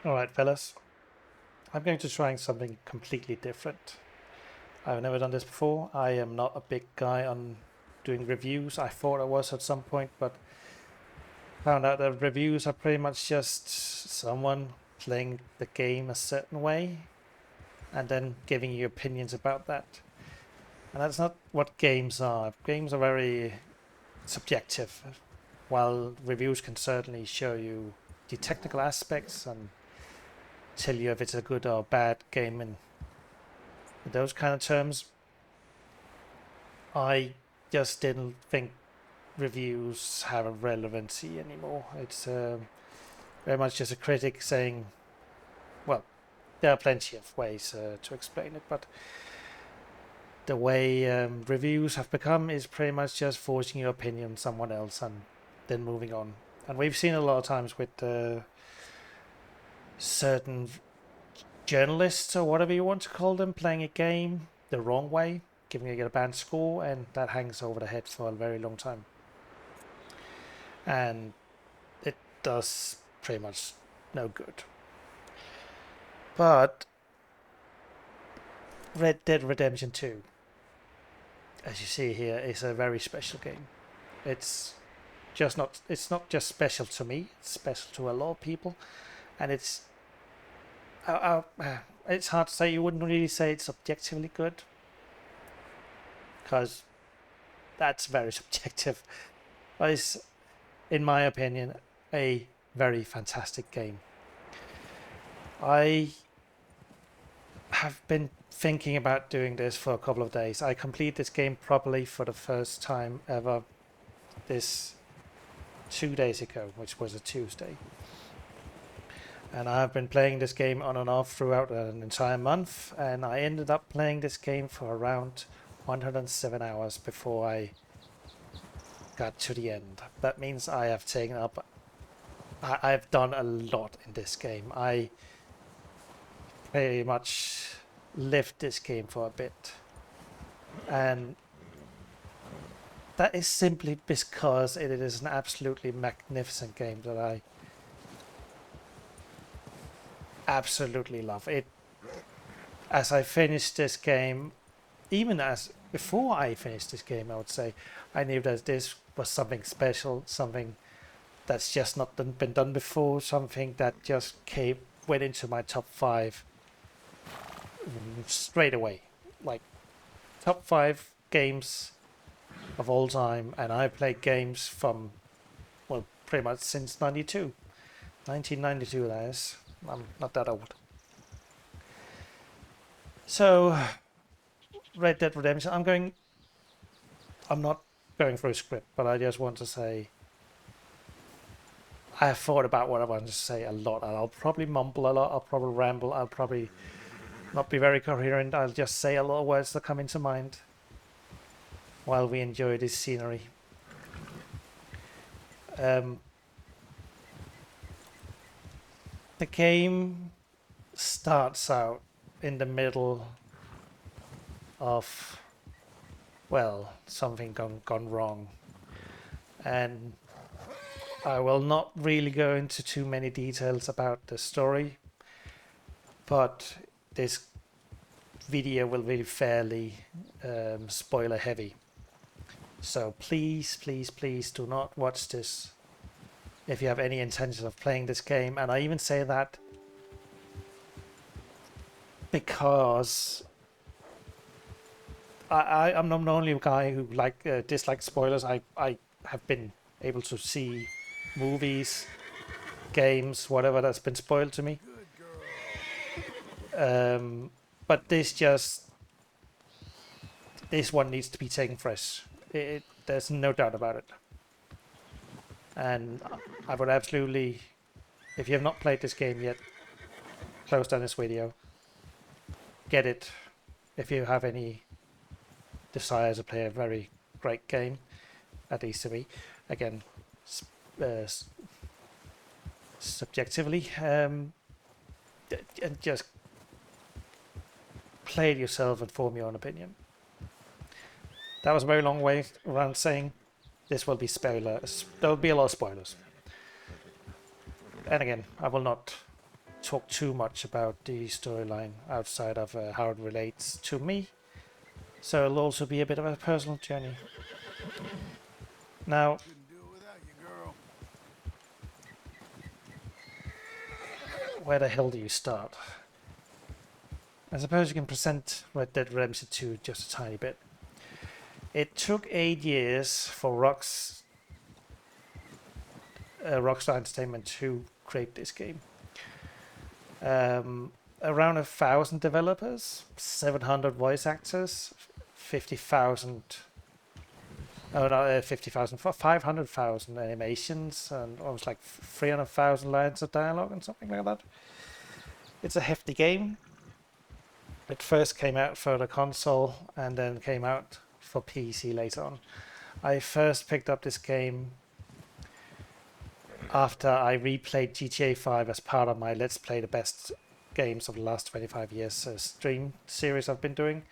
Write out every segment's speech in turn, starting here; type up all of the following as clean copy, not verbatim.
Alright, fellas. I'm going to try something completely different. I've never done this before. I am not a big guy on doing reviews. I thought I was at some point, but found out that reviews are pretty much just someone playing the game a certain way and then giving you opinions about that. And that's not what games are. Games are very subjective, while reviews can certainly show you the technical aspects and tell you if it's a good or bad game in those kind of terms. I just didn't think reviews have a relevancy anymore. It's very much just a critic saying, well, there are plenty of ways to explain it, but the way reviews have become is pretty much just forcing your opinion on someone else and then moving on. And we've seen a lot of times with certain journalists or whatever you want to call them playing a game the wrong way, giving it a bad score, and that hangs over the head for a very long time. And it does pretty much no good. But Red Dead Redemption 2, as you see here, is a very special game. It's not just special to me, it's special to a lot of people, and it's hard to say. You wouldn't really say it's objectively good because that's very subjective. But it's, in my opinion, a very fantastic game. I have been thinking about doing this for a couple of days. I completed this game properly for the first time ever this 2 days ago, which was a Tuesday. And I've been playing this game on and off throughout an entire month, and I ended up playing this game for around 107 hours before I got to the end. That means I have taken up I've done a lot in this game. I pretty much lived this game for a bit, and that is simply because it is an absolutely magnificent game that I absolutely love. It, as I finished this game, even as before I finished this game, I would say I knew that this was something special, something that's just not been done before, something that just went into my top 5 straight away. Like, top 5 games of all time, and I played games from, well, pretty much since 1992, that is. I'm not that old. So, Red Dead Redemption, I'm not going through a script, but I just want to say I have thought about what I want to say a lot, and I'll probably mumble a lot, I'll probably ramble, I'll probably not be very coherent, I'll just say a lot of words that come into mind while we enjoy this scenery. The game starts out in the middle of, well, something gone wrong. And I will not really go into too many details about the story, but this video will be fairly spoiler heavy. So please, please, please do not watch this if you have any intention of playing this game. And I even say that because I'm not the only guy who dislikes spoilers. I have been able to see movies, games, whatever that's been spoiled to me. But this one needs to be taken fresh. There's no doubt about it. And I would absolutely, if you have not played this game yet, close down this video. Get it if you have any desire to play a very great game, at least to me. Again, subjectively, and just play it yourself and form your own opinion. That was a very long way around saying this will be spoilers. There will be a lot of spoilers. And again, I will not talk too much about the storyline outside of how it relates to me. So it'll also be a bit of a personal journey. Now, Couldn't do it without you, girl. where the hell do you start? I suppose you can present Red Dead Redemption 2 just a tiny bit. It took 8 years for Rockstar Entertainment to create this game. Around 1,000 developers, 700 voice actors, 50,000. Oh, no, 50,000, 500,000 animations, and almost like 300,000 lines of dialogue and something like that. It's a hefty game. It first came out for the console and then came out for PC later on. I first picked up this game after I replayed GTA 5 as part of my Let's Play the Best Games of the Last 25 Years stream series I've been doing.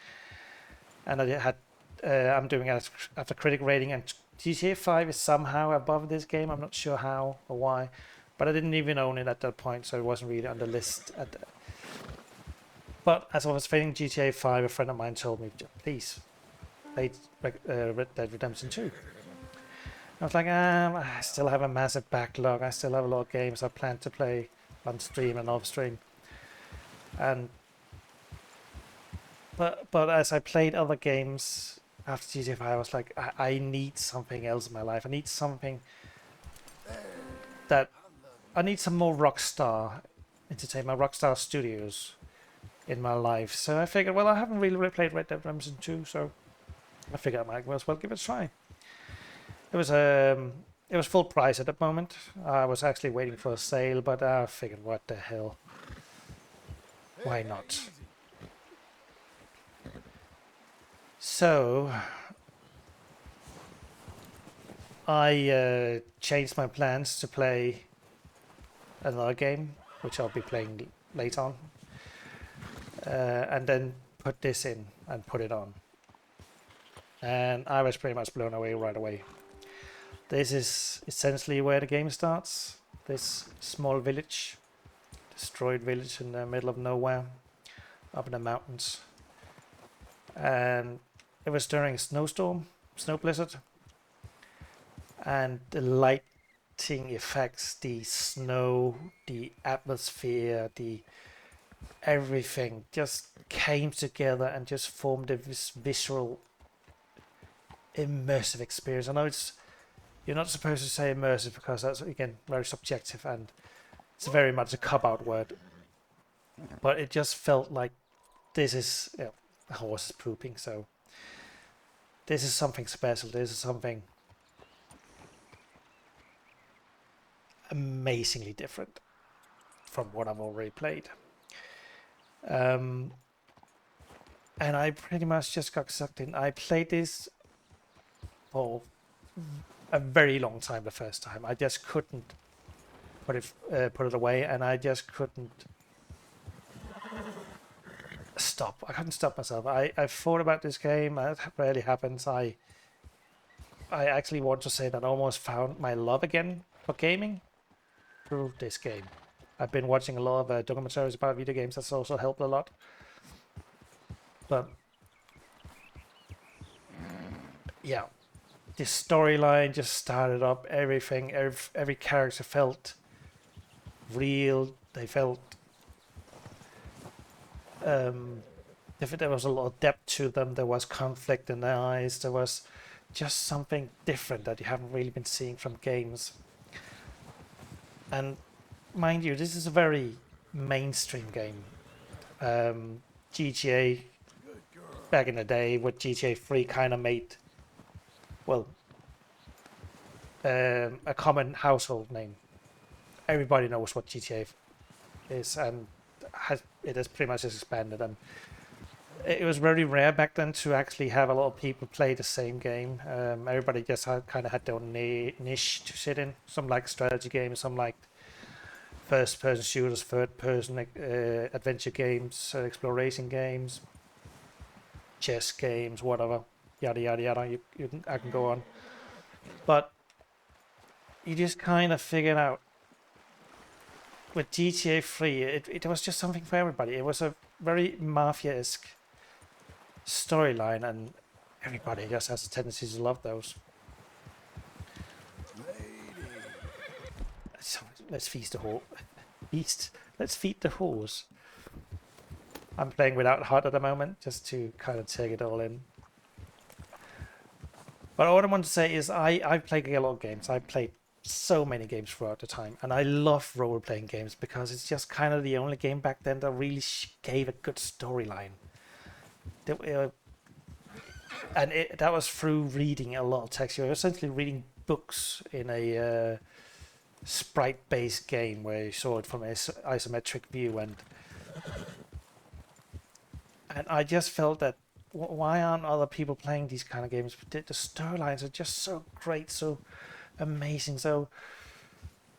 And I'm doing it after critic rating, and GTA 5 is somehow above this game. I'm not sure how or why, but I didn't even own it at that point, so it wasn't really on the list. But as I was playing GTA 5, a friend of mine told me, please play Red Dead Redemption 2. I was like, I still have a massive backlog. I still have a lot of games I plan to play on stream and off stream. And but as I played other games after GTA 5, I was like, I need something else in my life. I need something that I need some more Rockstar Entertainment, Rockstar Studios in my life. So I figured, well, I haven't really played Red Dead Redemption 2, so I figured I might as well give it a try. It was full price at the moment. I was actually waiting for a sale, but I figured, what the hell? Why not? So I changed my plans to play another game, which I'll be playing later on, and then put this in and put it on. And I was pretty much blown away right away. This is essentially where the game starts. This small village, destroyed village in the middle of nowhere, up in the mountains. And it was during a snowstorm, snow blizzard, and the lighting effects, the snow, the atmosphere, the everything just came together and just formed this visual immersive experience. I know you're not supposed to say immersive because that's again very subjective and it's very much a cop-out word, but it just felt like this is, a horse is pooping, so this is something special. This is something amazingly different from what I've already played. And I pretty much just got sucked in. I played this for a very long time the first time. I just couldn't put it away, and I just couldn't stop. I couldn't stop myself. I thought about this game. That rarely happens. I actually want to say that I almost found my love again for gaming through this game. I've been watching a lot of documentaries about video games. That's also helped a lot. But yeah, the storyline just started up. Everything, every character felt real. They felt there was a lot of depth to them. There was conflict in their eyes. There was just something different that you haven't really been seeing from games. And mind you, this is a very mainstream game. GTA back in the day with GTA 3 kind of made, well, a common household name. Everybody knows what GTA is, and it has pretty much expanded. And it was very rare back then to actually have a lot of people play the same game. Everybody just kind of had their own niche to sit in. Some like strategy games, some like first-person shooters, third-person adventure games, exploration games, chess games, whatever, yada yada yada. I can go on, but you just kind of figured out with GTA 3, it was just something for everybody. It was a very mafia-esque storyline, and everybody just has a tendency to love those. So let's feast the horse. Feast. Let's feed the horse. I'm playing without HUD at the moment, just to kind of take it all in. But what I want to say is I play a lot of games. I played so many games throughout the time, and I love role-playing games because it's just kind of the only game back then that really gave a good storyline. That was through reading a lot of text. You're essentially reading books in a sprite-based game where you saw it from an isometric view, and I just felt that why aren't other people playing these kind of games? The storylines are just so great, so amazing, so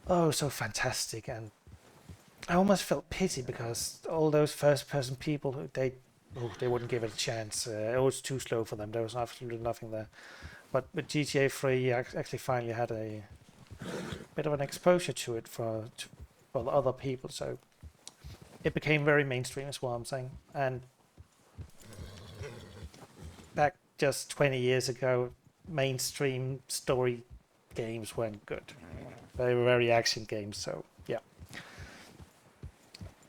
so fantastic, and I almost felt pity because all those first-person people, they wouldn't give it a chance. It was too slow for them. There was absolutely nothing there. But with GTA 3, I actually finally had a bit of an exposure to it for other people, so it became very mainstream, is what I'm saying. And back just 20 years ago, mainstream story games weren't good. They were very action games, so yeah.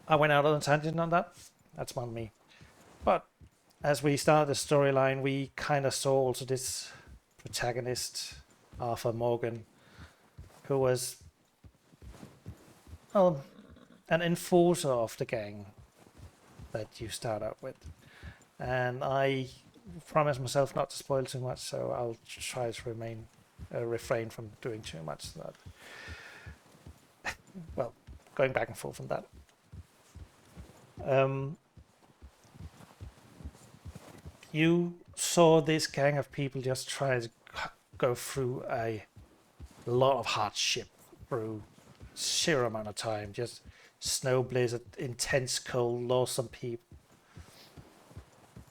I went out on a tangent on that. That's on me. But as we started the storyline, we kind of saw also this protagonist, Arthur Morgan, who was an enforcer of the gang that you start out with. And I promised myself not to spoil too much, so I'll try to refrain from doing too much. Well, going back and forth on that. You saw this gang of people just try to go through a lot of hardship through zero amount of time, just snow blizzard, intense cold, lost some people.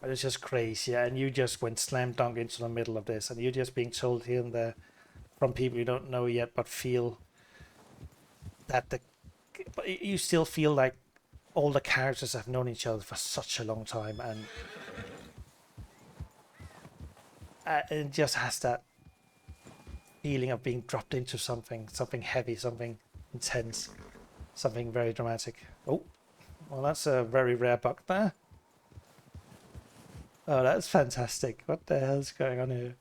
But it's just crazy, and you just went slam dunk into the middle of this, and you're just being told here and there from people you don't know yet, but feel that but you still feel like all the characters have known each other for such a long time, and it just has that feeling of being dropped into something heavy, something intense, something very dramatic. Oh, well, that's a very rare bug there. Oh, that's fantastic. What the hell's going on here?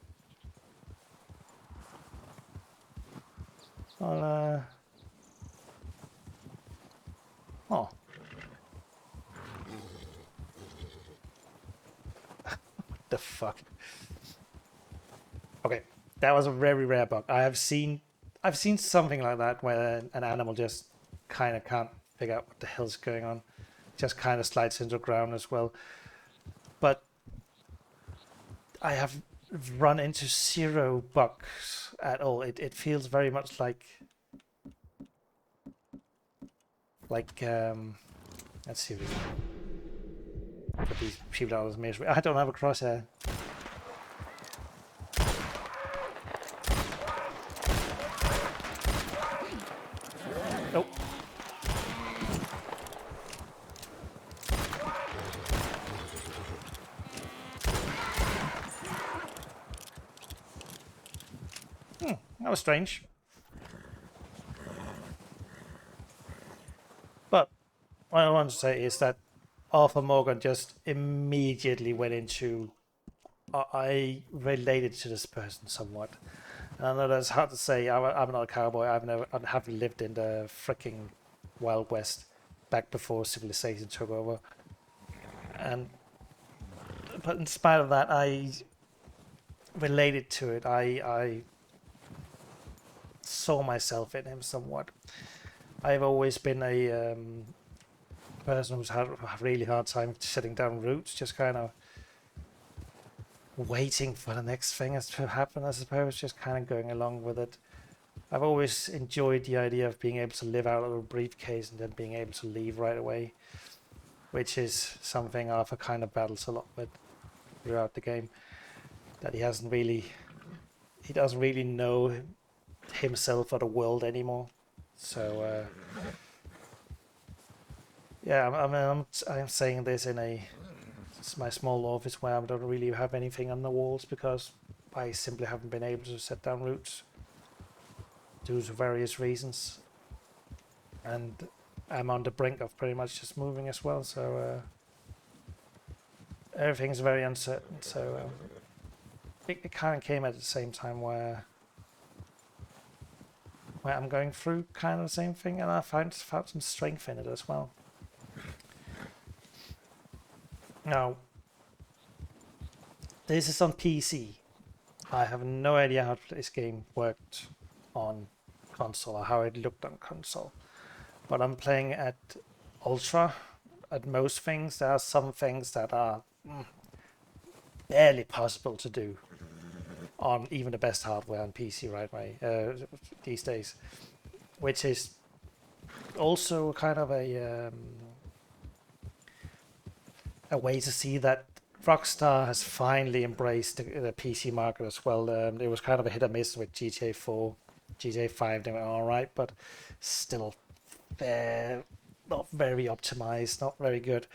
Well, oh. What the fuck? Okay, that was a very rare bug. I've seen something like that where an animal just kind of can't figure out what the hell's going on. Just kind of slides into the ground as well. But I have run into zero bugs at all. It feels very much like let's see if we can put these people out of misery. I don't have a crosshair. Oh. That was strange. But what I want to say is that Arthur Morgan just immediately went into I related to this person somewhat. And I know that's hard to say. I'm not a cowboy. I haven't lived in the freaking Wild West back before civilization took over. But in spite of that, I related to it. I saw myself in him somewhat. I've always been a person who's had a really hard time setting down roots, just kind of waiting for the next thing to happen, I suppose, just kind of going along with it. I've always enjoyed the idea of being able to live out of a briefcase and then being able to leave right away, which is something Arthur kind of battles a lot with throughout the game, that he doesn't really know himself or the world anymore. So Yeah, I mean, I'm saying this in it's my small office where I don't really have anything on the walls because I simply haven't been able to set down roots due to various reasons, and I'm on the brink of pretty much just moving as well. So everything's very uncertain. So it kind of came at the same time where I'm going through kind of the same thing, and I found some strength in it as well. Now, this is on PC. I have no idea how this game worked on console or how it looked on console, but I'm playing at ultra at most things. There are some things that are barely possible to do on even the best hardware on PC right way these days, which is also kind of a way to see that Rockstar has finally embraced the PC market as well. It was kind of a hit or miss with GTA 4, GTA 5. They were all right, but still, not very optimized, not very good.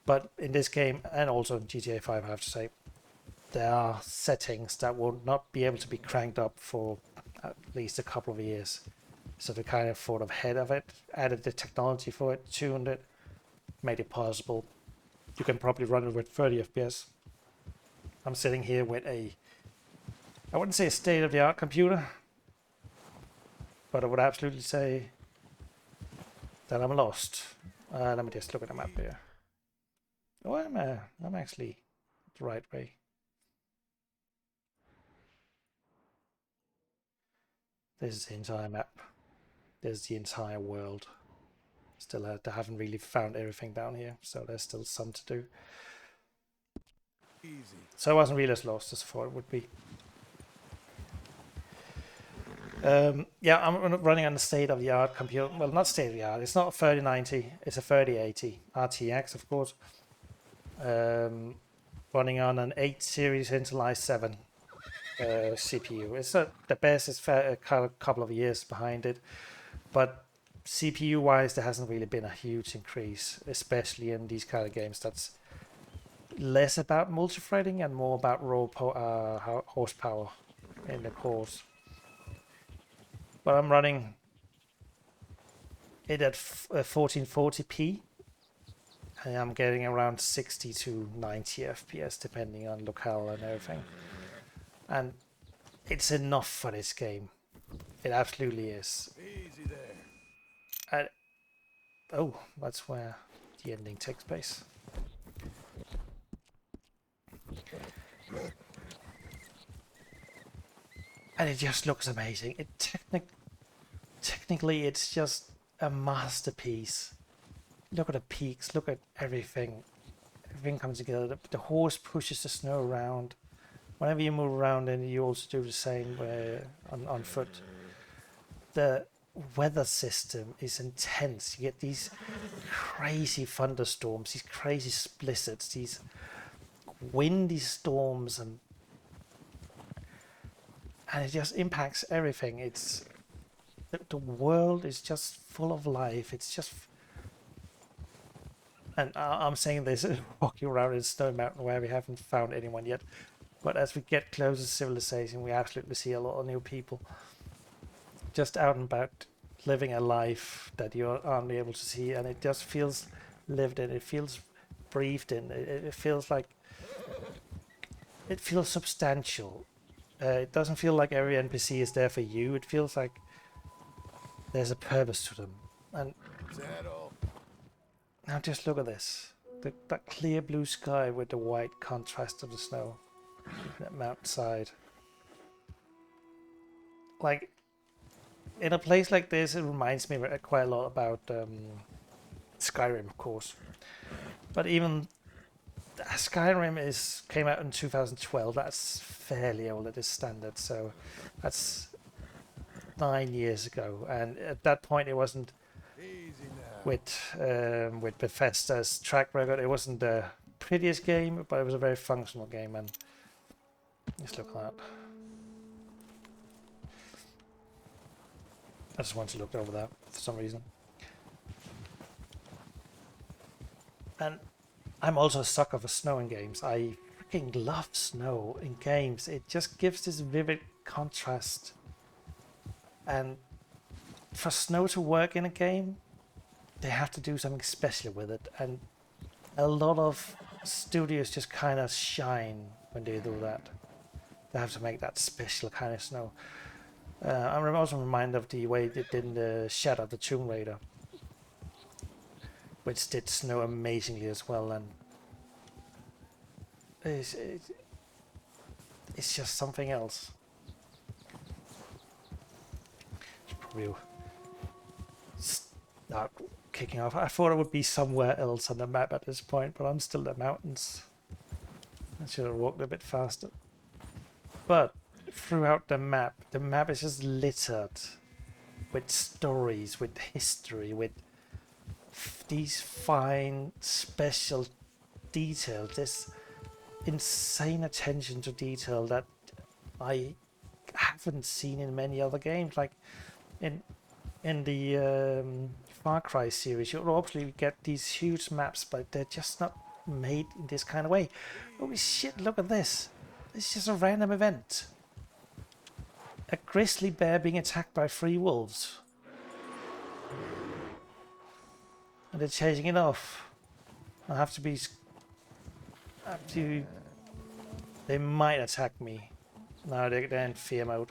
But in this game, and also in GTA 5, I have to say, there are settings that will not be able to be cranked up for at least a couple of years. So they kind of thought ahead of it, added the technology for it, tuned it, made it possible. You can probably run it with 30 FPS. I'm sitting here with I wouldn't say a state-of-the-art computer, but I would absolutely say that I'm lost. Let me just look at the map here. Oh, I'm actually the right way. This is the entire map. There's the entire world. Still, I haven't really found everything down here, so there's still some to do. Easy. So I wasn't really as lost as I thought it would be. Yeah, I'm running on the state-of-the-art computer. Well, not state-of-the-art. It's not a 3090. It's a 3080 RTX, of course. Running on an 8 series Intel i7 CPU. It's the best. It's a couple of years behind it, but CPU-wise, there hasn't really been a huge increase, especially in these kind of games. That's less about multi-threading and more about raw horsepower in the cores. But I'm running it at 1440p, and I'm getting around 60 to 90 FPS depending on locale and everything. And it's enough for this game. It absolutely is. Easy there. And, oh, that's where the ending takes place. And it just looks amazing. Technically, it's just a masterpiece. Look at the peaks. Look at everything. Everything comes together. The horse pushes the snow around. Whenever you move around, and you also do the same on foot. The weather system is intense. You get these crazy thunderstorms, these crazy blizzards, these windy storms, and it just impacts everything. It's the world is just full of life. It's just, and I'm saying this walking around in Snow Mountain where we haven't found anyone yet, but as we get closer to civilization, we absolutely see a lot of new people just out and about, living a life that you aren't able to see, and it just feels lived in. It feels breathed in. It feels like it feels substantial. It doesn't feel like every NPC is there for you. It feels like there's a purpose to them. And now just look at this. That clear blue sky with the white contrast of the snow. That mountainside. Like, in a place like this, it reminds me quite a lot about Skyrim, of course. But even Skyrim came out in 2012. That's fairly old at this standard, so that's 9 years ago. And at that point, it wasn't with Bethesda's track record. It wasn't the prettiest game, but it was a very functional game. And just look at that. I just wanted to look over that for some reason. And I'm also a sucker for snow in games. I freaking love snow in games. It just gives this vivid contrast. And for snow to work in a game, they have to do something special with it. And a lot of studios just kind of shine when they do that. They have to make that special kind of snow. I'm also reminded of the way they did in the Shadow of the Tomb Raider, which did snow amazingly as well. And it's just something else. Probably start kicking off. I thought it would be somewhere else on the map at this point, but I'm still in the mountains. I should have walked a bit faster. But throughout the map is just littered with stories, with history, with these fine special details. This insane attention to detail that I haven't seen in many other games. Like in the Far Cry series, you'll obviously get these huge maps, but they're just not made in this kind of way. Holy shit, look at this. It's just a random event. A grizzly bear being attacked by 3 wolves. And they're chasing it off. I have to be... They might attack me. No, they're in fear mode.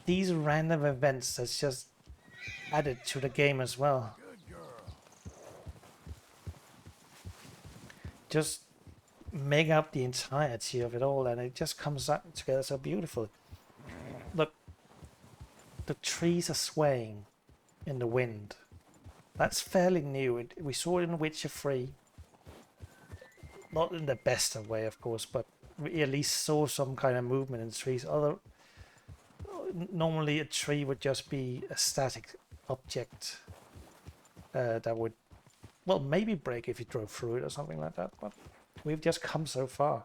These random events that's just added to the game as well. Just make up the entirety of it all, and it just comes out together so beautifully. Look, the trees are swaying in the wind. That's fairly new. We saw it in Witcher 3. Not in the best of way, of course, but we at least saw some kind of movement in the trees. Although normally a tree would just be a static object that would, well, maybe break if you drove through it or something like that, but we've just come so far.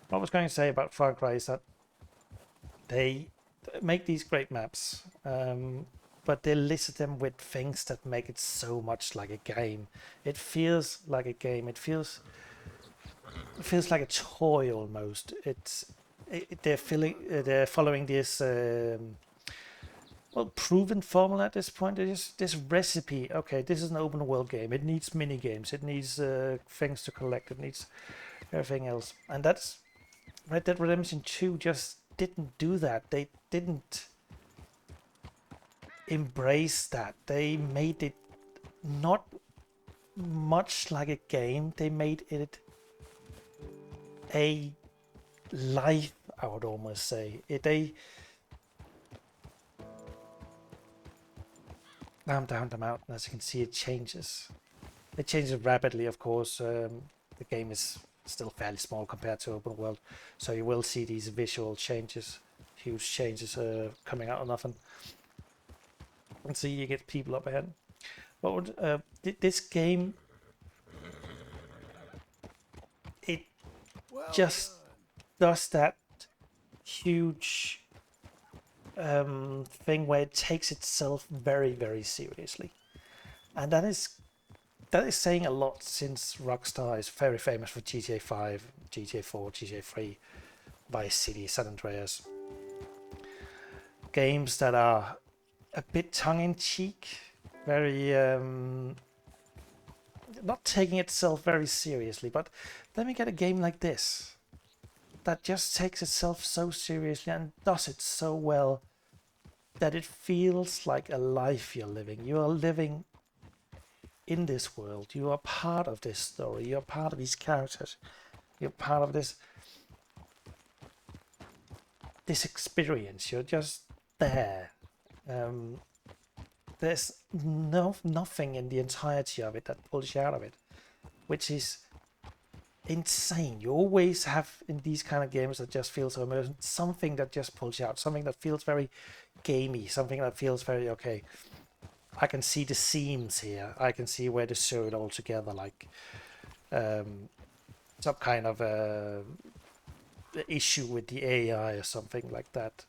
What I was going to say about Far Cry is that they make these great maps, but they list them with things that make it so much like a game. It feels like a game. It feels like a toy almost. They're following this well, proven formula at this point. There's this recipe. Okay, this is an open world game. It needs mini games. It needs things to collect. It needs everything else. And that's Red Dead Redemption 2 just didn't do that. They didn't embrace that. They made it not much like a game. They made it a life, I would almost say. Now I'm down the mountain. As you can see, it changes. It changes rapidly, of course. The game is still fairly small compared to open world, so you will see these visual changes, huge changes coming out of nothing. And so you get people up ahead. But this game, it just does that huge thing where it takes itself very, very seriously, and that is saying a lot, since Rockstar is very famous for GTA 5, GTA 4, GTA 3, Vice City, San Andreas. Games that are a bit tongue-in-cheek, very not taking itself very seriously. But then we get a game like this that just takes itself so seriously and does it so well that it feels like a life you're living. You are living in this world. You are part of this story. You're part of these characters. You're part of this experience. You're just there. There's nothing in the entirety of it that pulls you out of it, which is insane. You always have in these kind of games that just feel so immersive, something that just pulls you out, something that feels very gamey, something that feels very, okay, I can see the seams here, I can see where to sew it all together, like some kind of issue with the AI or something like that.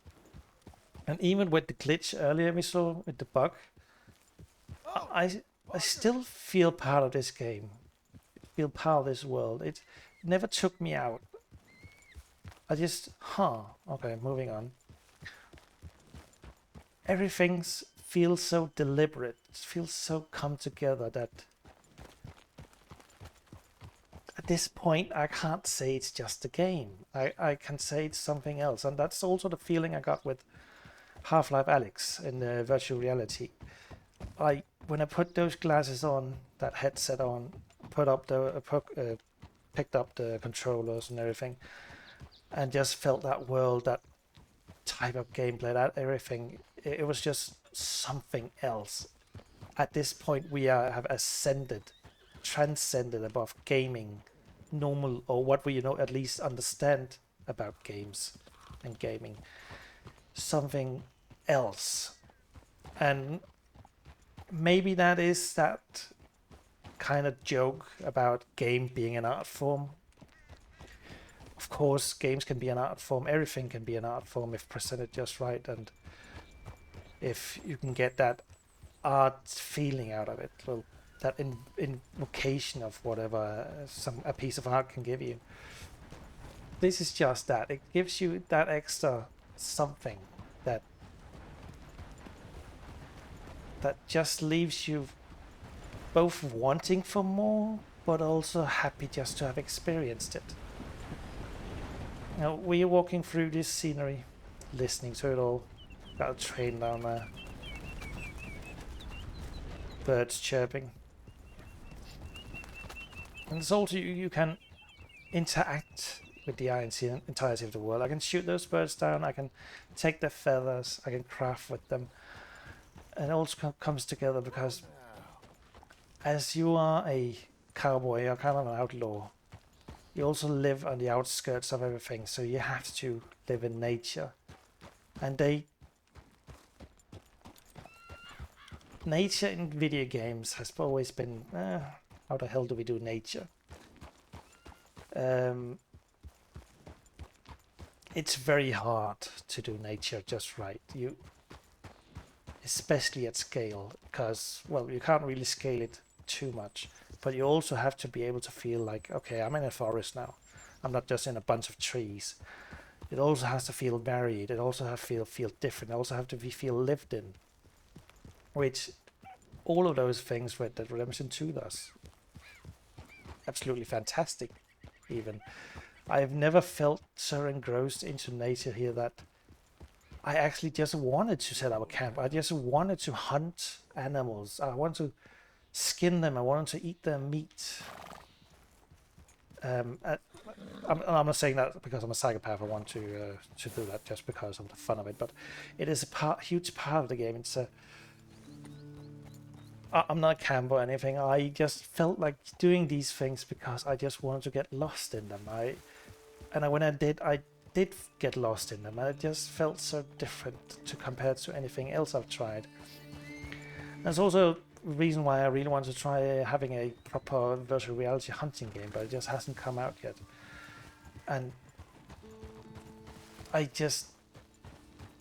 And even with the glitch earlier we saw with the bug, I still feel part of this game, feel part of this world. It never took me out. I just, okay, moving on. Everything feels so deliberate, it feels so come together that at this point I can't say it's just a game. I can say it's something else, and that's also the feeling I got with Half-Life Alyx in virtual reality. When I put those glasses on, that headset on, picked up the controllers and everything, and just felt that world, that type of gameplay, that everything. It was just something else. At this point, we have transcended above gaming, normal, or what we at least understand about games and gaming. Something else, and maybe that is that kind of joke about game being an art form. Of course, games can be an art form. Everything can be an art form if presented just right, and if you can get that art feeling out of it. Well, that invocation of whatever a piece of art can give you. This is just that. It gives you that extra something that just leaves you both wanting for more, but also happy just to have experienced it. Now, we are walking through this scenery, listening to it all. Got a train down there. Birds chirping. And it's also you can interact with the entirety of the world. I can shoot those birds down, I can take their feathers, I can craft with them. And it also comes together because as you are a cowboy, you're kind of an outlaw. You also live on the outskirts of everything, so you have to live in nature. And nature in video games has always been, how the hell do we do nature? It's very hard to do nature just right. Especially at scale, because, well, you can't really scale it too much, but you also have to be able to feel like, okay, I'm in a forest now. I'm not just in a bunch of trees. It also has to feel varied. It also has to feel different. It also have to feel lived in, which all of those things Red Dead Redemption 2 does. Absolutely fantastic, even. I've never felt so engrossed into nature here that I actually just wanted to set up a camp. I just wanted to hunt animals. I wanted to skin them. I wanted to eat their meat. I'm not saying that because I'm a psychopath. I want to do that just because of the fun of it. But it is a huge part of the game. I'm not a camp or anything. I just felt like doing these things because I just wanted to get lost in them. When I did get lost in them. And it just felt so different compared to anything else I've tried. That's also the reason why I really want to try having a proper virtual reality hunting game, but it just hasn't come out yet. And I just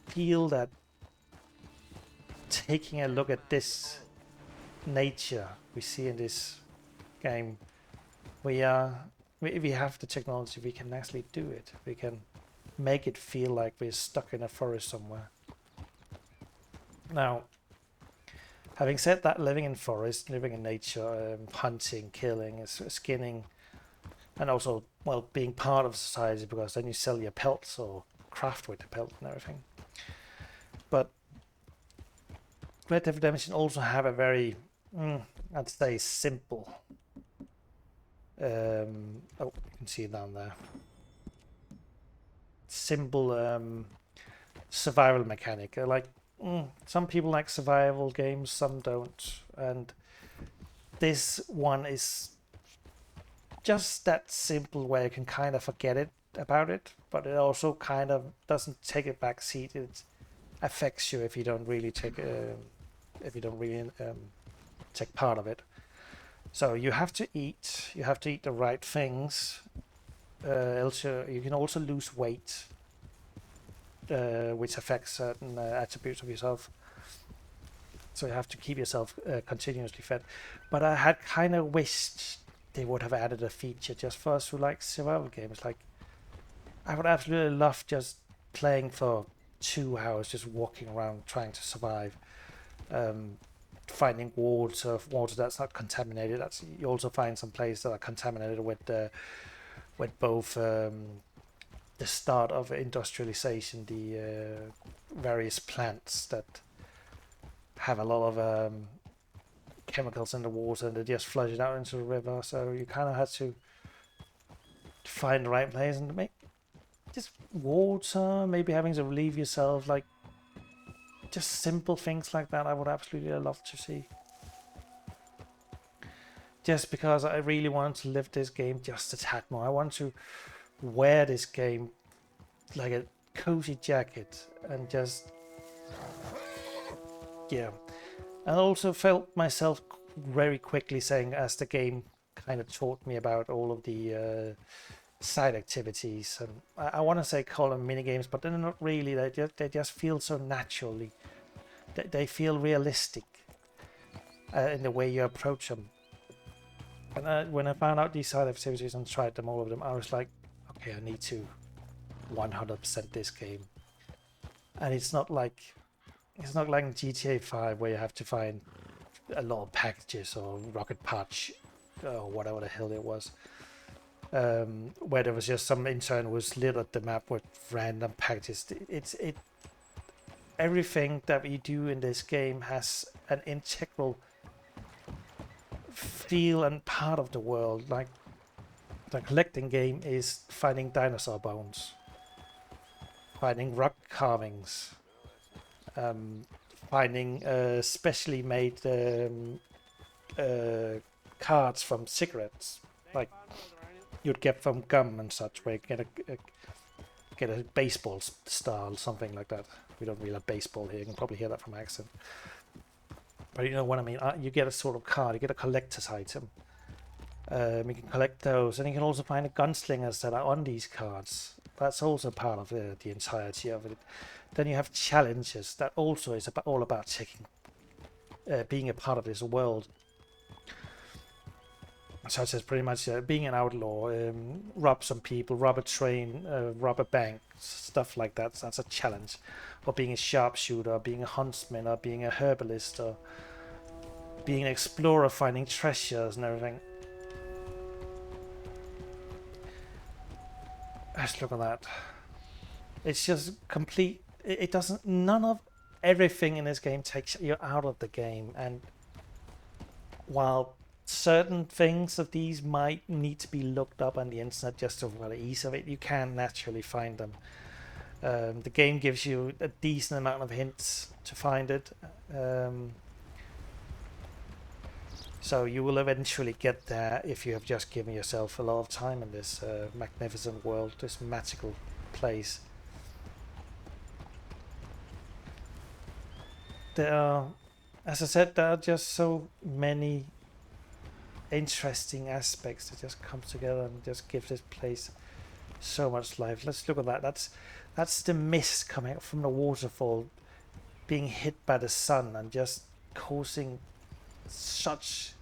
feel that taking a look at this nature we see in this game, we have the technology, we can actually do it. We can make it feel like we're stuck in a forest somewhere. Now, having said that, living in forest, living in nature, hunting, killing, skinning, and also, well, being part of society, because then you sell your pelts or craft with the pelt and everything. But Red Dead Redemption also have a very, I'd say, simple. Oh, you can see it down there. Simple survival mechanic. Some people like survival games, some don't, and this one is just that simple where you can kind of forget about it, but it also kind of doesn't take a back seat. It affects you if you don't really take part of it. So you have to eat the right things, else you can also lose weight, which affects certain attributes of yourself. so you have to keep yourself continuously fed. But I had kind of wished they would have added a feature just for us who like survival games. Like, I would absolutely love just playing for 2 hours, just walking around trying to survive, finding water that's not contaminated. That's, you also find some places that are contaminated with both the start of industrialization, the various plants that have a lot of chemicals in the water, and they just flush it out into the river. So you kind of had to find the right place and make just water, maybe having to relieve yourself, like just simple things like that. I would absolutely love to see. Just because I really want to live this game just a tad more. I want to wear this game like a cozy jacket and just, yeah. I also felt myself very quickly saying, as the game kind of taught me about all of the side activities, and I want to say call them mini games, but they're not really. They just feel so naturally. They feel realistic in the way you approach them. And when I found out these side activities and tried them, all of them, I was like, okay, I need to 100% this game. And it's not like GTA 5 where you have to find a lot of packages or rocket patch or whatever the hell it was, where there was just some intern who was littered the map with random packages. Everything that we do in this game has an integral feel and part of the world. Like, the collecting game is finding dinosaur bones, finding rock carvings, finding specially made cards from cigarettes, like you'd get from gum and such, where you get a baseball star or something like that. We don't really have baseball here. You can probably hear that from my accent. But you know what I mean. You get a sort of card. You get a collector's item. You can collect those, and you can also find the gunslingers that are on these cards. That's also part of the entirety of it. Then you have challenges that also is all about checking, being a part of this world. Such as pretty much being an outlaw, rob some people, rob a train, rob a bank, stuff like that. That's a challenge. Or being a sharpshooter, or being a huntsman, or being a herbalist, or being an explorer, finding treasures and everything. Let's look at that. It's just complete. It doesn't. None of everything in this game takes you out of the game. And while certain things of these might need to be looked up on the internet just for the ease of it, you can naturally find them. The game gives you a decent amount of hints to find it. So you will eventually get there if you have just given yourself a lot of time in this magnificent world, this magical place. There are, as I said, there are just so many interesting aspects that just come together and just give this place so much life. Let's look at that. That's the mist coming up from the waterfall, being hit by the sun and just causing such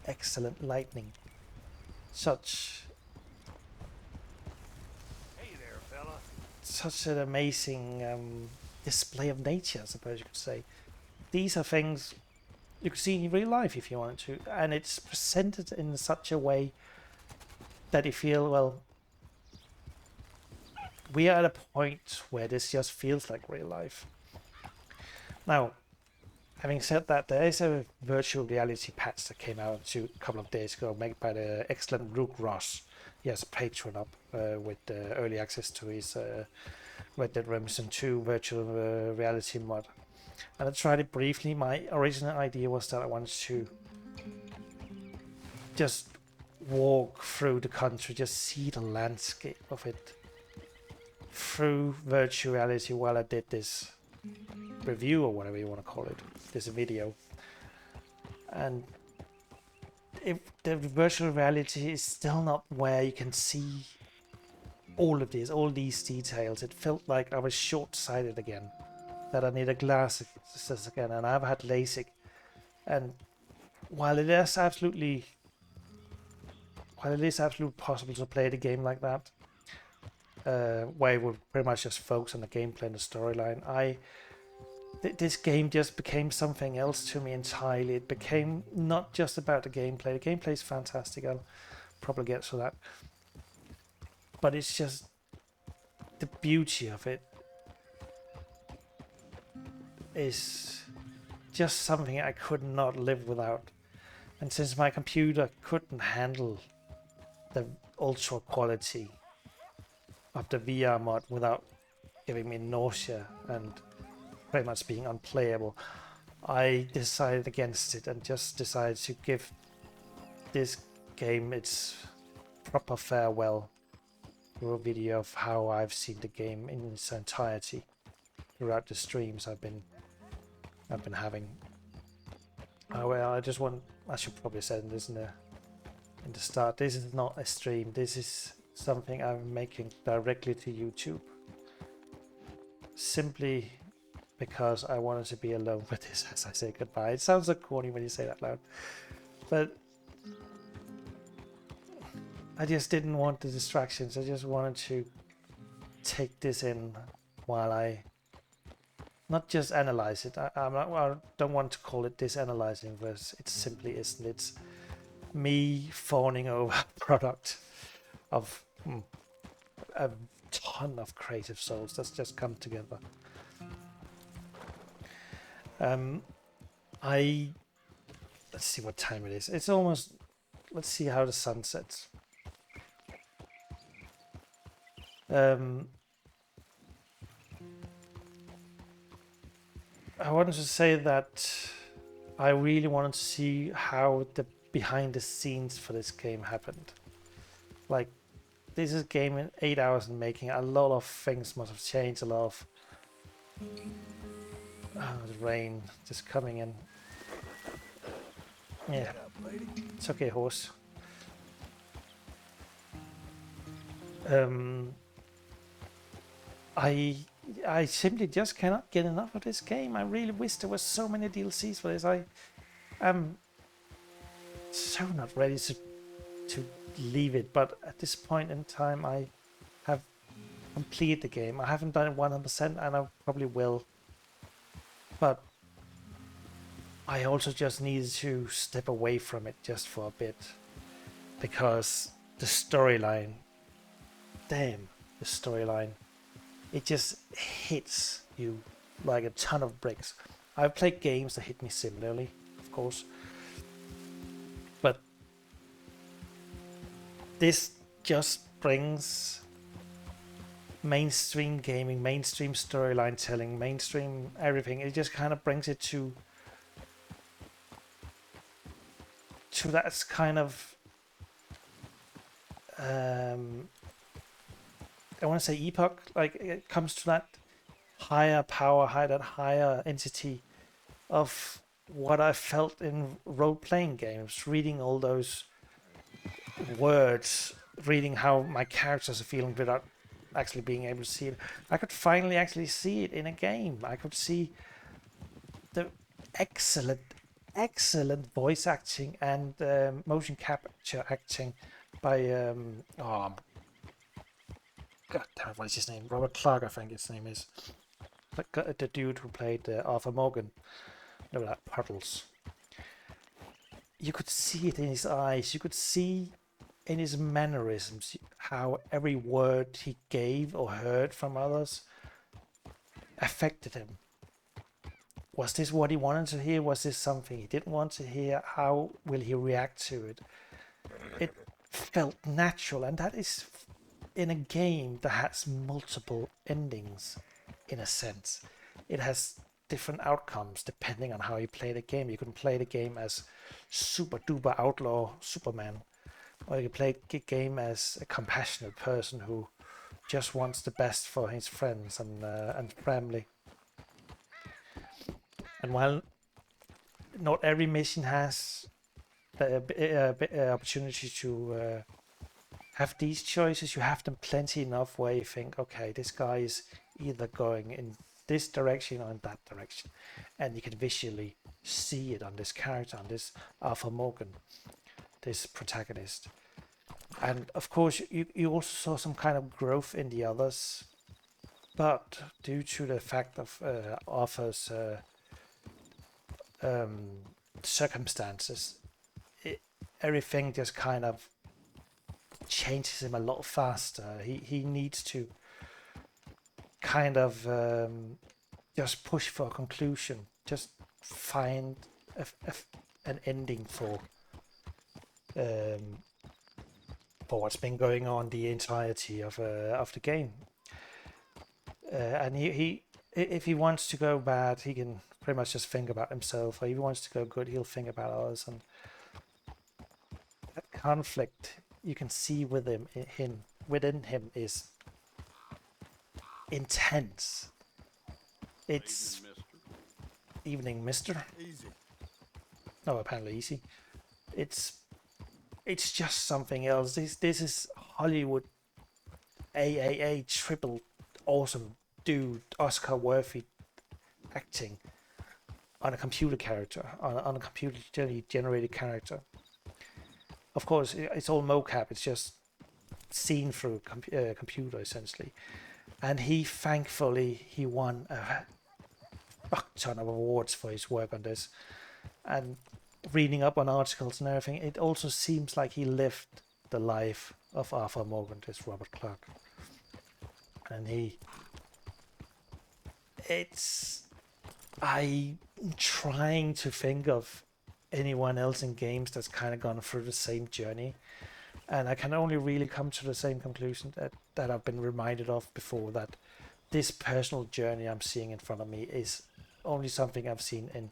excellent lightning, such an amazing display of nature, I suppose you could say. These are things you could see in real life if you wanted to, and it's presented in such a way that you feel, well, we are at a point where this just feels like real life. Now, having said that, there is a virtual reality patch that came out a couple of days ago, made by the excellent Rook Ross. He has a Patreon up with early access to his Red Dead Redemption 2 virtual reality mod. And I tried it briefly. My original idea was that I wanted to just walk through the country, just see the landscape of it through virtual reality while I did this review, or whatever you want to call it, this video. And if the virtual reality is still not where you can see all these details, it felt like I was short-sighted again, that I needed glasses again, and I've had LASIK And while it is absolutely possible to play the game like that, where you would pretty much just focus on the gameplay and the storyline, this game just became something else to me entirely. It became not just about the gameplay. The gameplay is fantastic. I'll probably get to that. But it's just the beauty of it is just something I could not live without. And since my computer couldn't handle the ultra quality of the VR mod without giving me nausea and pretty much being unplayable, I decided against it and just decided to give this game its proper farewell through a video of how I've seen the game in its entirety throughout the streams I've been having. Well, I should probably say this in the start. This is not a stream. This is something I'm making directly to YouTube, simply because I wanted to be alone with this as I say goodbye. It sounds so corny when you say that loud, but I just didn't want the distractions. I just wanted to take this in while I not just analyze it. I don't want to call it disanalyzing, because it simply isn't. It's me fawning over a product of a ton of creative souls that's just come together. Let's see what time it is. It's almost, let's see how the sun sets. I wanted to say that I really wanted to see how the behind the scenes for this game happened. Like, this is a game in 8 hours in making. A lot of things must have changed. A lot of the rain just coming in. Yeah, it's okay, horse. I simply just cannot get enough of this game. I really wish there was so many DLCs for this. I am so not ready to leave it, but at this point in time I have completed the game. I haven't done it 100% and I probably will, but I also just needed to step away from it just for a bit, because the storyline, damn, the storyline, it just hits you like a ton of bricks. I've played games that hit me similarly, of course, but this just brings mainstream gaming, mainstream storyline telling, mainstream everything. It just kind of brings it to that kind of I want to say epoch, like it comes to that higher power, that higher entity of what I felt in role-playing games, reading all those words, reading how my characters are feeling without actually being able to see it. I could finally actually see it in a game. I could see the excellent voice acting and motion capture acting by God damn it, what is his name? Robert Clark, I think his name is. The dude who played Arthur Morgan. No, that Puddles. You could see it in his eyes. You could see in his mannerisms how every word he gave or heard from others affected him. Was this what he wanted to hear? Was this something he didn't want to hear? How will he react to it? It felt natural, and that is in a game that has multiple endings, in a sense. It has different outcomes depending on how you play the game. You can play the game as super duper outlaw Superman, or you can play the game as a compassionate person who just wants the best for his friends and family. And while not every mission has the opportunity to have these choices, you have them plenty enough where you think, okay, this guy is either going in this direction or in that direction, and you can visually see it on this character, on this Arthur Morgan, this protagonist. And of course, you also saw some kind of growth in the others, but due to the fact of Arthur's circumstances, everything just kind of changes him a lot faster. He needs to kind of just push for a conclusion, just find an ending for what's been going on the entirety of the game. And he if he wants to go bad, he can pretty much just think about himself, or if he wants to go good, he'll think about others. And that conflict you can see within him is intense. It's evening, mister. Easy. No, apparently easy. It's just something else. This is Hollywood AAA triple awesome dude, Oscar worthy acting on a computer character, on a computer generated character. Of course, it's all mocap. It's just seen through computer essentially. And he thankfully he won a fuck ton of awards for his work on this. And reading up on articles and everything, it also seems like he lived the life of Arthur Morgan, this Robert Clark. And I'm trying to think of anyone else in games that's kind of gone through the same journey. And I can only really come to the same conclusion that I've been reminded of before, that this personal journey I'm seeing in front of me is only something I've seen in,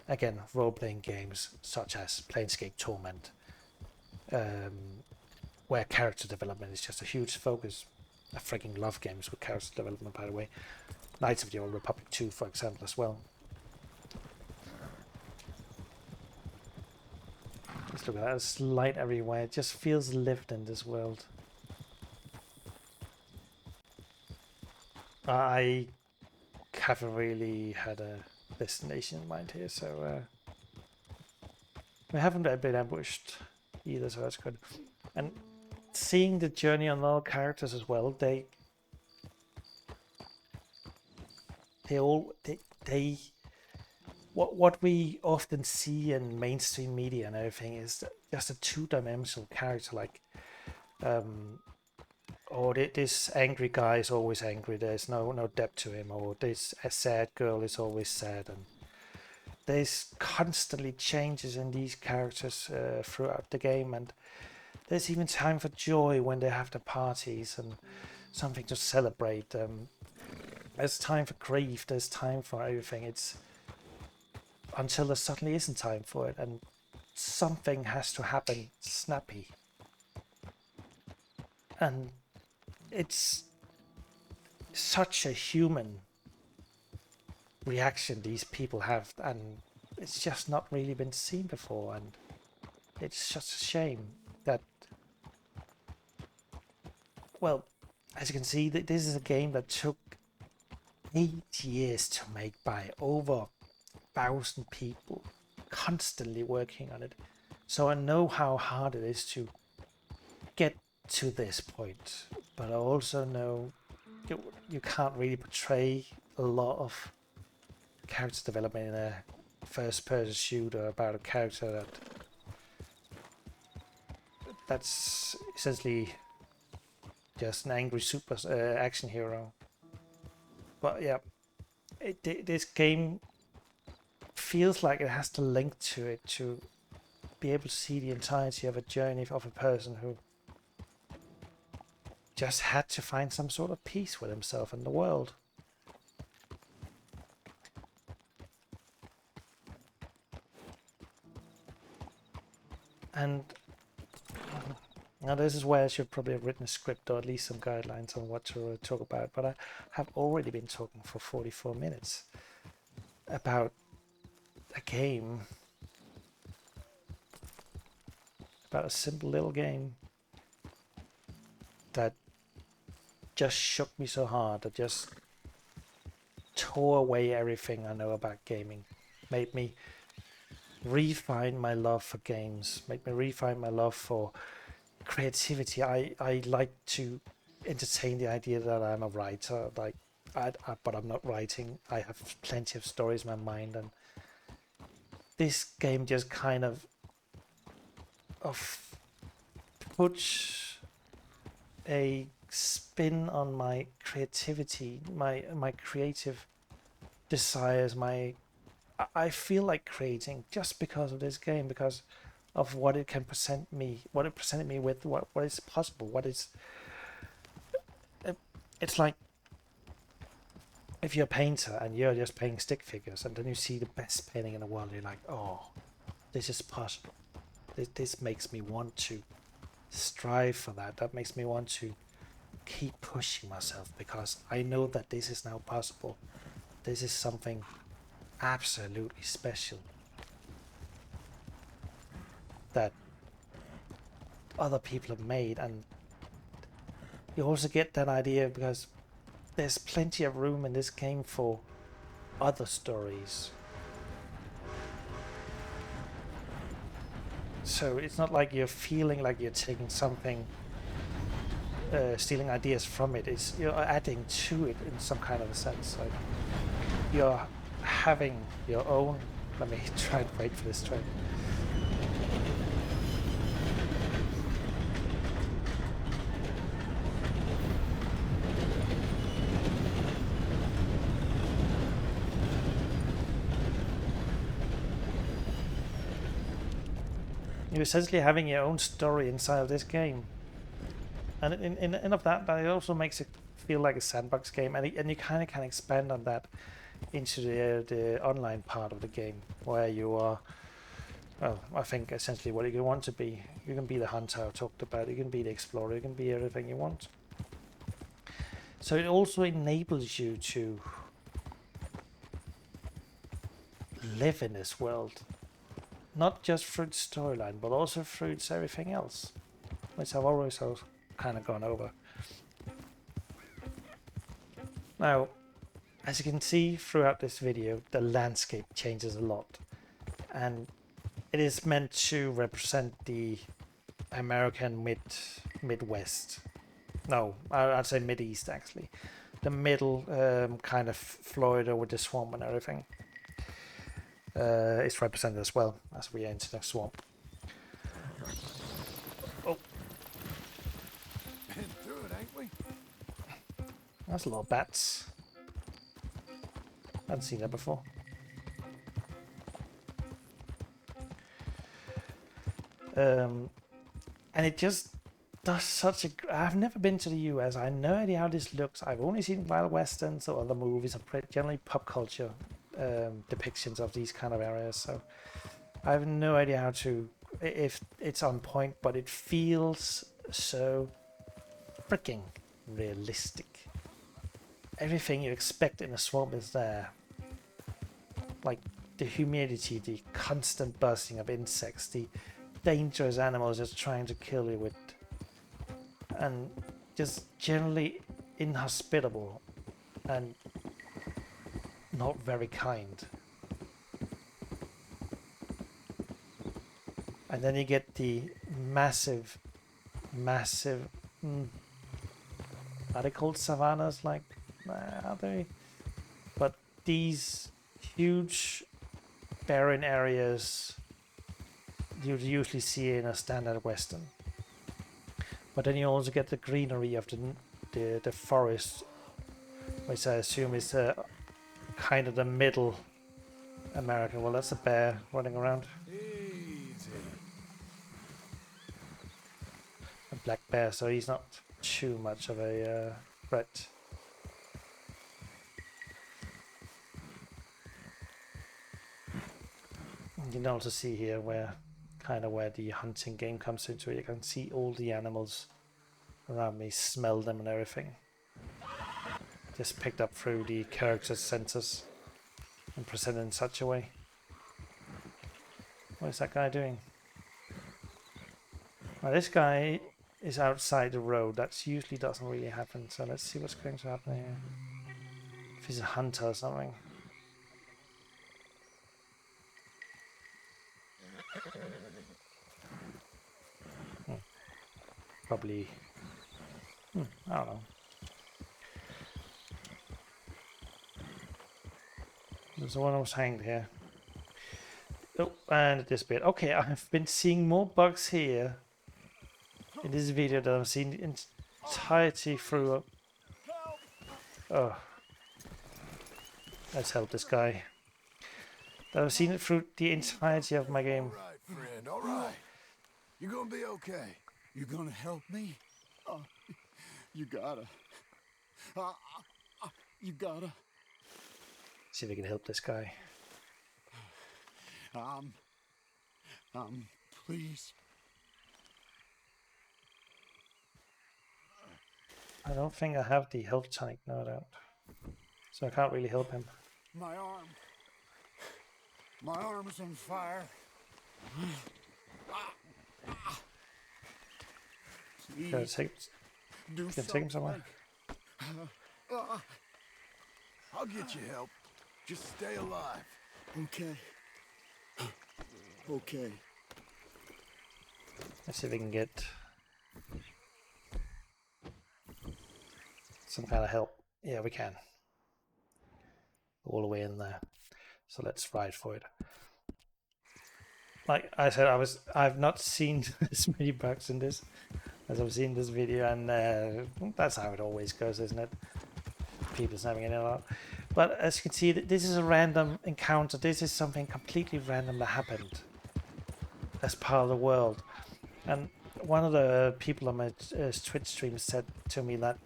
again, role-playing games such as Planescape Torment, where character development is just a huge focus. I freaking love games with character development, by the way. Knights of the Old Republic 2, for example, as well. Just look at that, there's light everywhere. It just feels lived in this world. I haven't really had a destination in mind here, so we haven't been ambushed either, so that's good. And seeing the journey on all characters as well, they what we often see in mainstream media and everything is just a two-dimensional character, like or this angry guy is always angry, there's no depth to him, or this a sad girl is always sad, and there's constantly changes in these characters throughout the game, and there's even time for joy when they have the parties and something to celebrate. There's time for grief, there's time for everything. It's until there suddenly isn't time for it, and something has to happen snappy. And it's such a human reaction these people have, and it's just not really been seen before, and it's just a shame that, well, as you can see, this is a game that took 8 years to make by over 1,000 people constantly working on it. So I know how hard it is to get to this point, but I also know you can't really portray a lot of character development in a first-person shooter about a character that's essentially just an angry super action hero. But yeah, this game feels like it has to link to it to be able to see the entirety of a journey of a person who just had to find some sort of peace with himself and the world. And now this is where I should probably have written a script, or at least some guidelines on what to talk about, but I have already been talking for 44 minutes about a game, about a simple little game that just shook me so hard, that just tore away everything I know about gaming, made me refine my love for games, make me refine my love for creativity. I like to entertain the idea that I'm a writer, like, but I'm not writing. I have plenty of stories in my mind, and this game just kind of puts a spin on my creativity, my creative desires. I feel like creating just because of this game, because of what it can present me, what it presented me with, what is possible, what is. It's like if you're a painter and you're just painting stick figures, and then you see the best painting in the world, you're like, oh, this is possible. This makes me want to strive for that. That makes me want to keep pushing myself, because I know that this is now possible. This is something absolutely special that other people have made. And you also get that idea because there's plenty of room in this game for other stories. So it's not like you're feeling like you're taking something, stealing ideas from it. It's you're adding to it in some kind of a sense. Like you're having your own. Let me try and wait for this train. You're essentially having your own story inside of this game, and in of that it also makes it feel like a sandbox game, and you kind of can expand on that into the online part of the game, where you are. Well, I think essentially what you want to be. You can be the hunter I talked about. You can be the explorer. You can be everything you want. So it also enables you to live in this world, not just through its storyline, but also through its everything else, which I've always kind of gone over. Now, as you can see throughout this video, the landscape changes a lot, and it is meant to represent the American Midwest. No, I'd say Mideast actually. The middle kind of Florida with the swamp and everything. Is represented as well as we enter the swamp. Oh, through it, ain't we? that's a lot of bats. I hadn't seen that before. And it just does such a. I've never been to the US. I have no idea how this looks. I've only seen wild westerns or other movies, or generally pop culture depictions of these kind of areas. So I have no idea how to, if it's on point, but it feels so freaking realistic. Everything you expect in a swamp is there. Like the humidity, the constant buzzing of insects, the dangerous animals just trying to kill you with, and just generally inhospitable and not very kind. And then you get the massive, are they called savannas? Like, are they? But these huge barren areas you'd usually see in a standard western. But then you also get the greenery of the forest, which I assume is kind of the middle America. Well, that's a bear running around. Easy. A black bear, so he's not too much of a threat. You can also see here where the hunting game comes into it. You can see all the animals around me, smell them and everything. Just picked up through the character's senses and presented in such a way. What is that guy doing? Well, this guy is outside the road. That usually doesn't really happen. So let's see what's going to happen here. If he's a hunter or something. Probably. I don't know. There's one who's hanged here. Oh, and this bit. Okay, I've been seeing more bugs here in this video than I've seen the entirety through. Oh, let's help this guy. That I've seen it through the entirety of my game. All right, friend, all right. You're gonna be okay. You gonna help me? You gotta. You gotta. See if we can help this guy. Please. I don't think I have the health tonic. No, I don't. So I can't really help him. My arm. My arm's on fire. Can I take, Do can I take him somewhere? I'll get you help. Just stay alive. Okay. Okay. Let's see if we can get some kind of help. Yeah, we can. All the way in there. So let's ride for it. Like I said, I've not seen as many bugs in this as I've seen this video, and that's how it always goes, isn't it? People snapping in and out. But as you can see, this is a random encounter. This is something completely random that happened as part of the world. And one of the people on my Twitch stream said to me that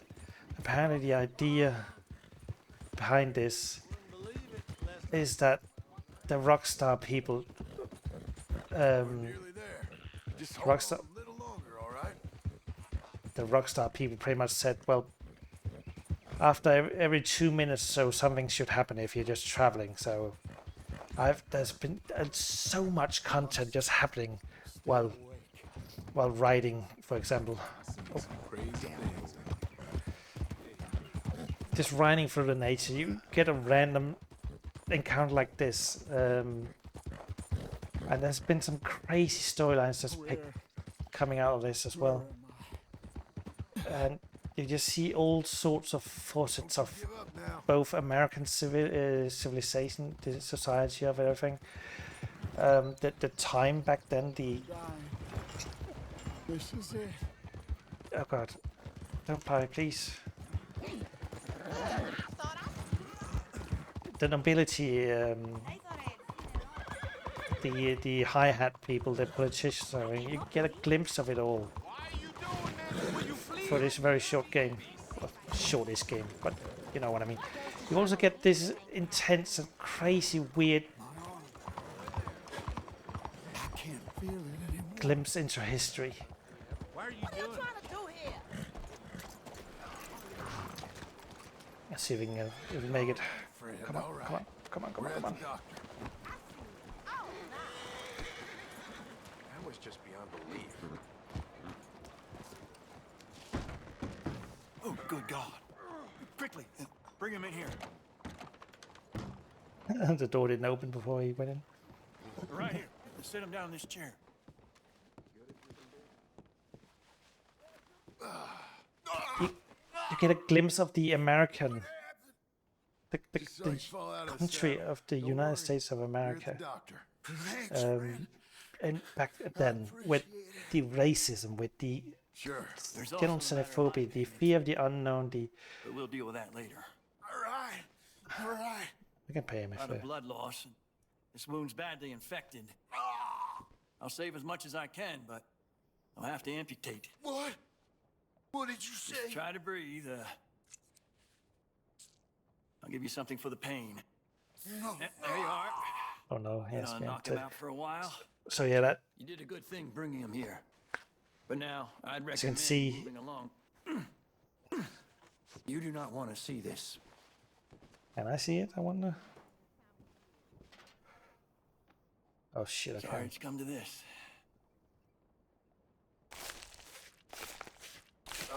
apparently the idea behind this is that the Rockstar people, Nearly there. Just hold Rockstar- on a little longer, all right? the Rockstar people pretty much said, well, after every 2 minutes or so, something should happen if you're just traveling. So there's been so much content just happening while riding, for example. Crazy things. Just riding through the nature, you get a random encounter like this. And there's been some crazy storylines just coming out of this as well. And you just see all sorts of facets of Give up now. both American civilization, the society of everything. The time back then, Dying. This is it. oh god, don't pie, please. The nobility, the hi-hat people, the politicians, I mean, you get a glimpse of it all for this very short game. Well, shortest game, but you know what I mean. You also get this intense and crazy, weird I can't feel it anymore. glimpse into history. What are you doing? Let's see if we can if we make it. Friend, Come all on, right. come on, come on, come We're on, at come the on. doctor. That was just beyond belief. Oh, good God. Quickly, bring him in here. The door didn't open before he went in. Right here. Sit him down in this chair. You get a glimpse of the American, the Saw you fall out of the country saddle. of the Don't United worry. States of We're at the America. doctor. Thanks, And back then, with the racism, with the Sure. There's general also a matter of xenophobia, the life, fear of the unknown, the but we'll deal with that later. All right. All right. we can pay him if A lot of blood loss, and this wound's badly infected. I'll save as much as I can, but I'll have to amputate. What? What did you say? Try to breathe. I'll give you something for the pain. No. There you are. Oh no, he You has know, been knock him out for a while. So yeah, that You did a good thing bringing him here. But now, I'd As you can recommend see- moving along. You do not want to see this. can I see it? I wonder. Oh shit! I Sorry can't. it's come to this.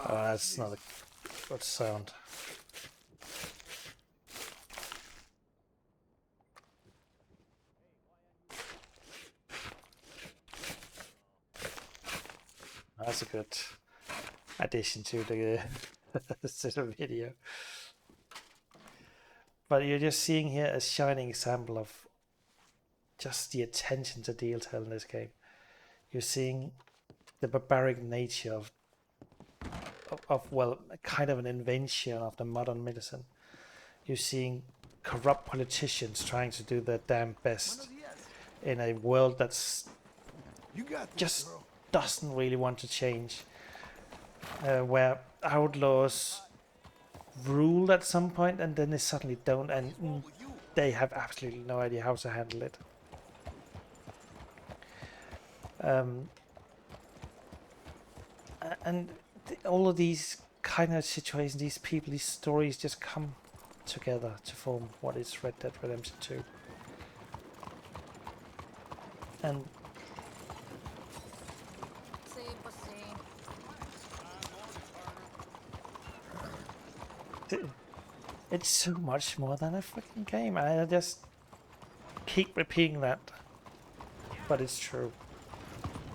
Oh, that's not a good sound. That's a good addition to the to the video. But you're just seeing here a shining example of just the attention to detail in this game. You're seeing the barbaric nature of well, kind of an invention of the modern medicine. You're seeing corrupt politicians trying to do their damn best in a world that's You got this, just girl. doesn't really want to change. Where outlaws rule at some point and then they suddenly don't, and they have absolutely no idea how to handle it. And all of these kind of situations, these people, these stories just come together to form what is Red Dead Redemption 2. And it's so much more than a freaking game. I just keep repeating that, but it's true.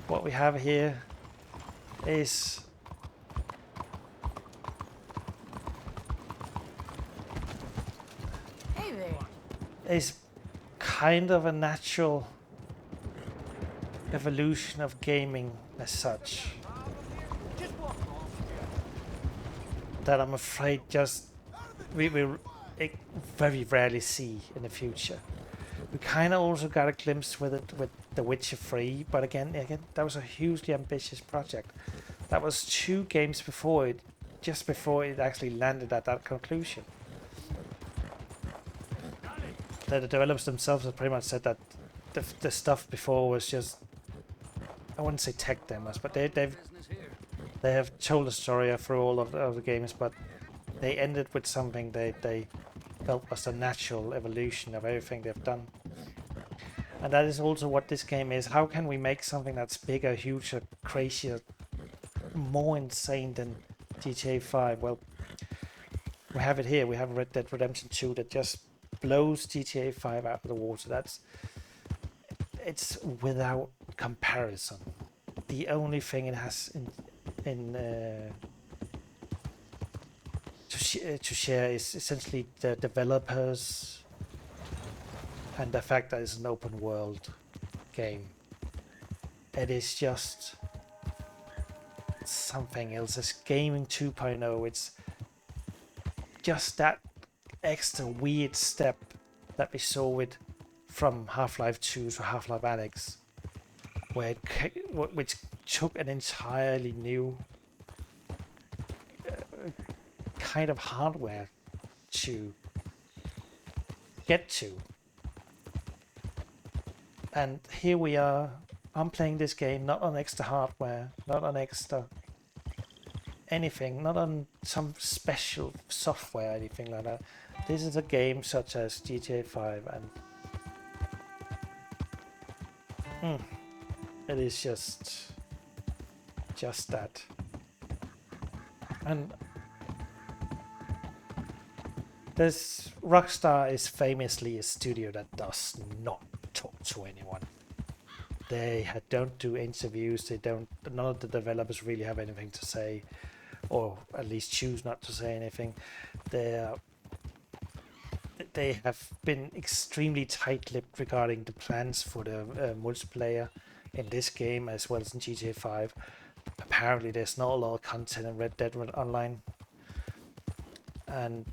What we have here is Hey there. is kind of a natural evolution of gaming as such, that I'm afraid just we very rarely see in the future. We kind of also got a glimpse with it with The Witcher 3, but again, that was a hugely ambitious project. That was 2 games before it, just before it actually landed at that conclusion. The developers themselves have pretty much said that the stuff before was just, I wouldn't say tech demos, but they have told a story through all of the games, but they ended with something they felt was a natural evolution of everything they've done. And that is also what this game is. How can we make something that's bigger, huger, crazier, more insane than GTA 5? Well, we have it here. We have Red Dead Redemption 2 that just blows GTA 5 out of the water. It's without comparison. The only thing it has to share is essentially the developers and the fact that it's an open world game. It is just something else. It's gaming 2.0. It's just that extra weird step that we saw with from Half-Life 2 to Half-Life Alyx, where which took an entirely new kind of hardware to get to. And here we are. I'm playing this game not on extra hardware, not on extra anything, not on some special software or anything like that. This is a game such as GTA 5, and it is just that. And this Rockstar is famously a studio that does not talk to anyone. They don't do interviews. None of the developers really have anything to say, or at least choose not to say anything. They have been extremely tight-lipped regarding the plans for the multiplayer in this game as well as in GTA 5. Apparently there's not a lot of content in Red Dead Online, and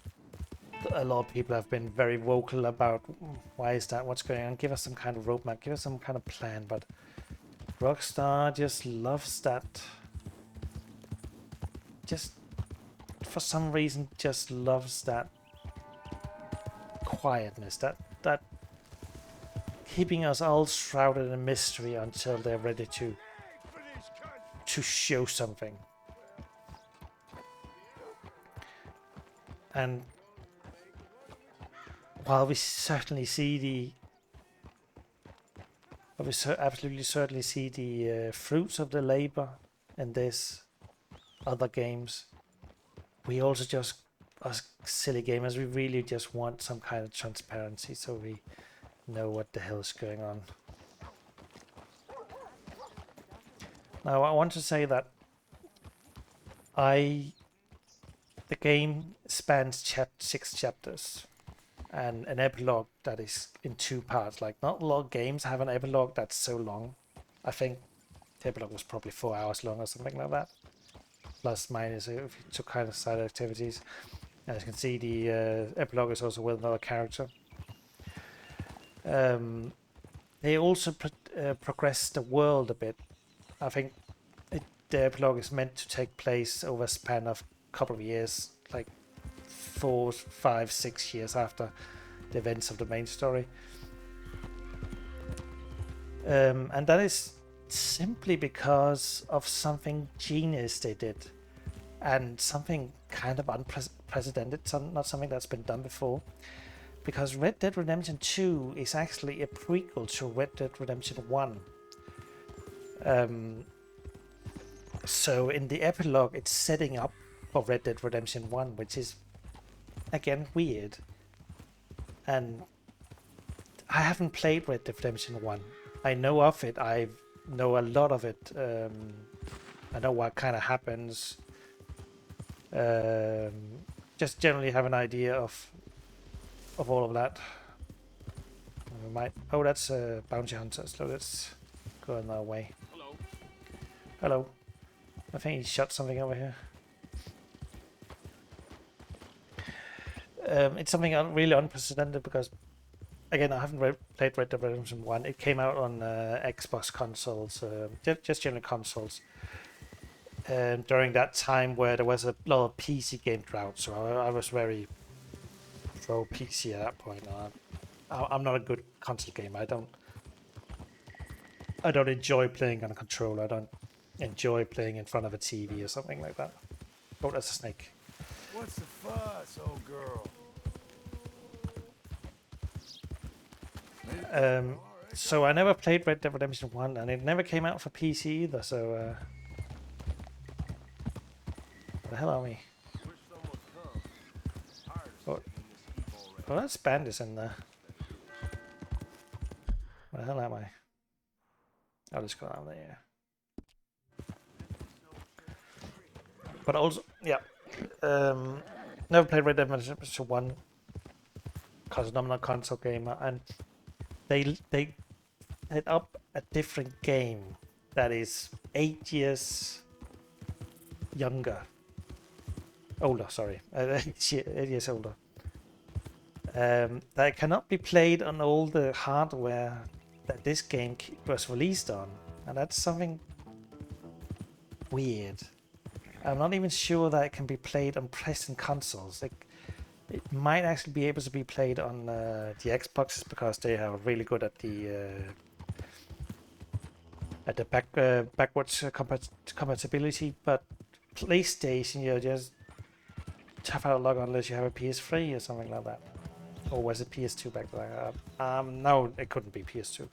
a lot of people have been very vocal about why is that, what's going on, give us some kind of roadmap, give us some kind of plan. But Rockstar just loves that, just for some reason just loves that quietness, that keeping us all shrouded in mystery until they're ready to show something. And while we certainly see absolutely certainly see the fruits of the labor in this other games, we also just, as silly gamers, we really just want some kind of transparency so we know what the hell is going on. Now I want to say that the game spans 6 chapters and an epilogue that is in 2 parts. Like, not a lot of games have an epilogue that's so long. I think the epilogue was probably 4 hours long or something like that. Plus minus if you took kind of side activities. As you can see, the epilogue is also with another character. They also progress the world a bit. I think the epilogue is meant to take place over a span of a couple of years, like 4, 5, 6 years after the events of the main story. And that is simply because of something genius they did, and something kind of unprecedented, not something that's been done before. Because Red Dead Redemption 2 is actually a prequel to Red Dead Redemption 1. So in the epilogue, it's setting up for Red Dead Redemption 1, which is, again, weird. And I haven't played Red Dead Redemption 1. I know of it. I know a lot of it. I know what kind of happens. Just generally have an idea of all of that. We might. Oh, that's a bounty hunter. So let's go another way. Hello. Hello. I think he shot something over here. It's something really unprecedented because, again, I haven't played Red Dead Redemption 1. It came out on Xbox consoles, just general consoles. During that time where there was a lot of PC game drought, so I was very pro PC at that point. I'm not a good console gamer. I don't enjoy playing on a controller. I don't enjoy playing in front of a TV or something like that. Oh, that's a snake. What's the fuss, old girl? So I never played Red Dead Redemption 1, and it never came out for PC either, so where the hell are we? Wish someone come. Tired of What? sticking this heap already. Oh, that's bandits in there. Where the hell am I? I'll just go down there. But also, yeah. Never played Red Dead Redemption 1 because I'm not a console gamer, and they set up a different game that is 8 years older, sorry, 8 years older. That cannot be played on all the hardware that this game was released on, and that's something weird. I'm not even sure that it can be played on present consoles. It might actually be able to be played on the Xboxes because they are really good at the backwards compatibility. But PlayStation, you just tough out log unless you have a PS3 or something like that. Or was it PS2 back then? No, it couldn't be PS2.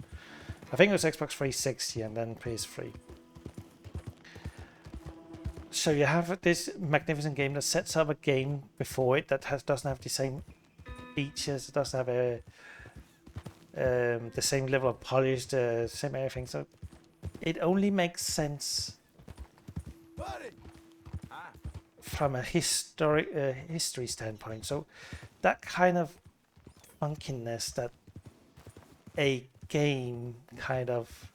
I think it was Xbox 360 and then PS3. So you have this magnificent game that sets up a game before it that doesn't have the same features, it doesn't have the same level of polish, the same everything. So it only makes sense Buddy! from a history standpoint. So that kind of funkiness that a game kind of,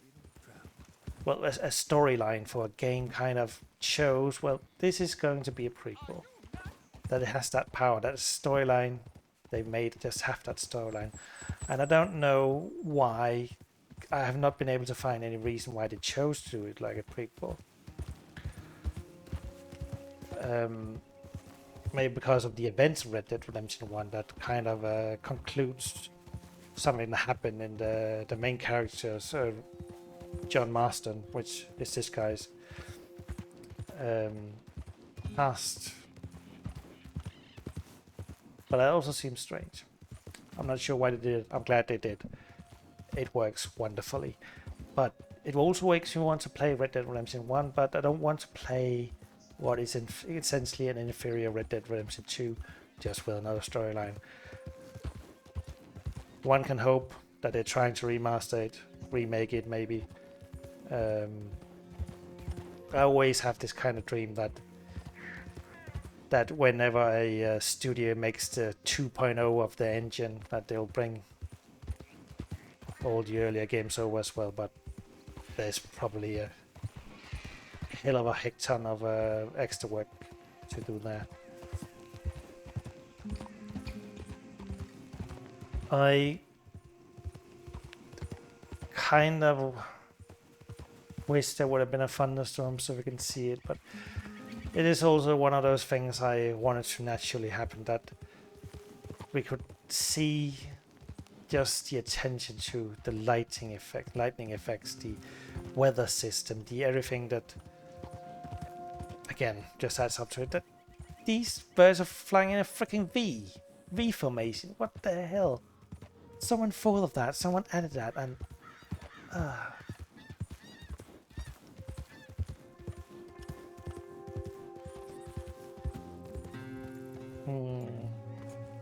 well, a storyline for a game kind of shows, well, this is going to be a prequel. That it has that power, that storyline they made just have that storyline. And I don't know why. I have not been able to find any reason why they chose to do it like a prequel. Maybe because of the events of Red Dead Redemption 1 that kind of concludes something that happened in the main character's John Marston, which is this guy's past. But that also seems strange. I'm not sure why they did it. I'm glad they did. It works wonderfully. But it also makes me want to play Red Dead Redemption 1, but I don't want to play what is essentially an inferior Red Dead Redemption 2, just with another storyline. One can hope that they're trying to remaster it, remake it maybe. I always have this kind of dream that that whenever a studio makes the 2.0 of the engine, that they'll bring all the earlier games over as well. But there's probably a hell of a heck ton of extra work to do there. I kind of wish there would have been a thunderstorm so we can see it, but it is also one of those things I wanted to naturally happen, that we could see just the attention to the lightning effects, the weather system, the everything that again just adds up to it. That these birds are flying in a freaking V formation. What the hell? Someone thought of that, someone added that, and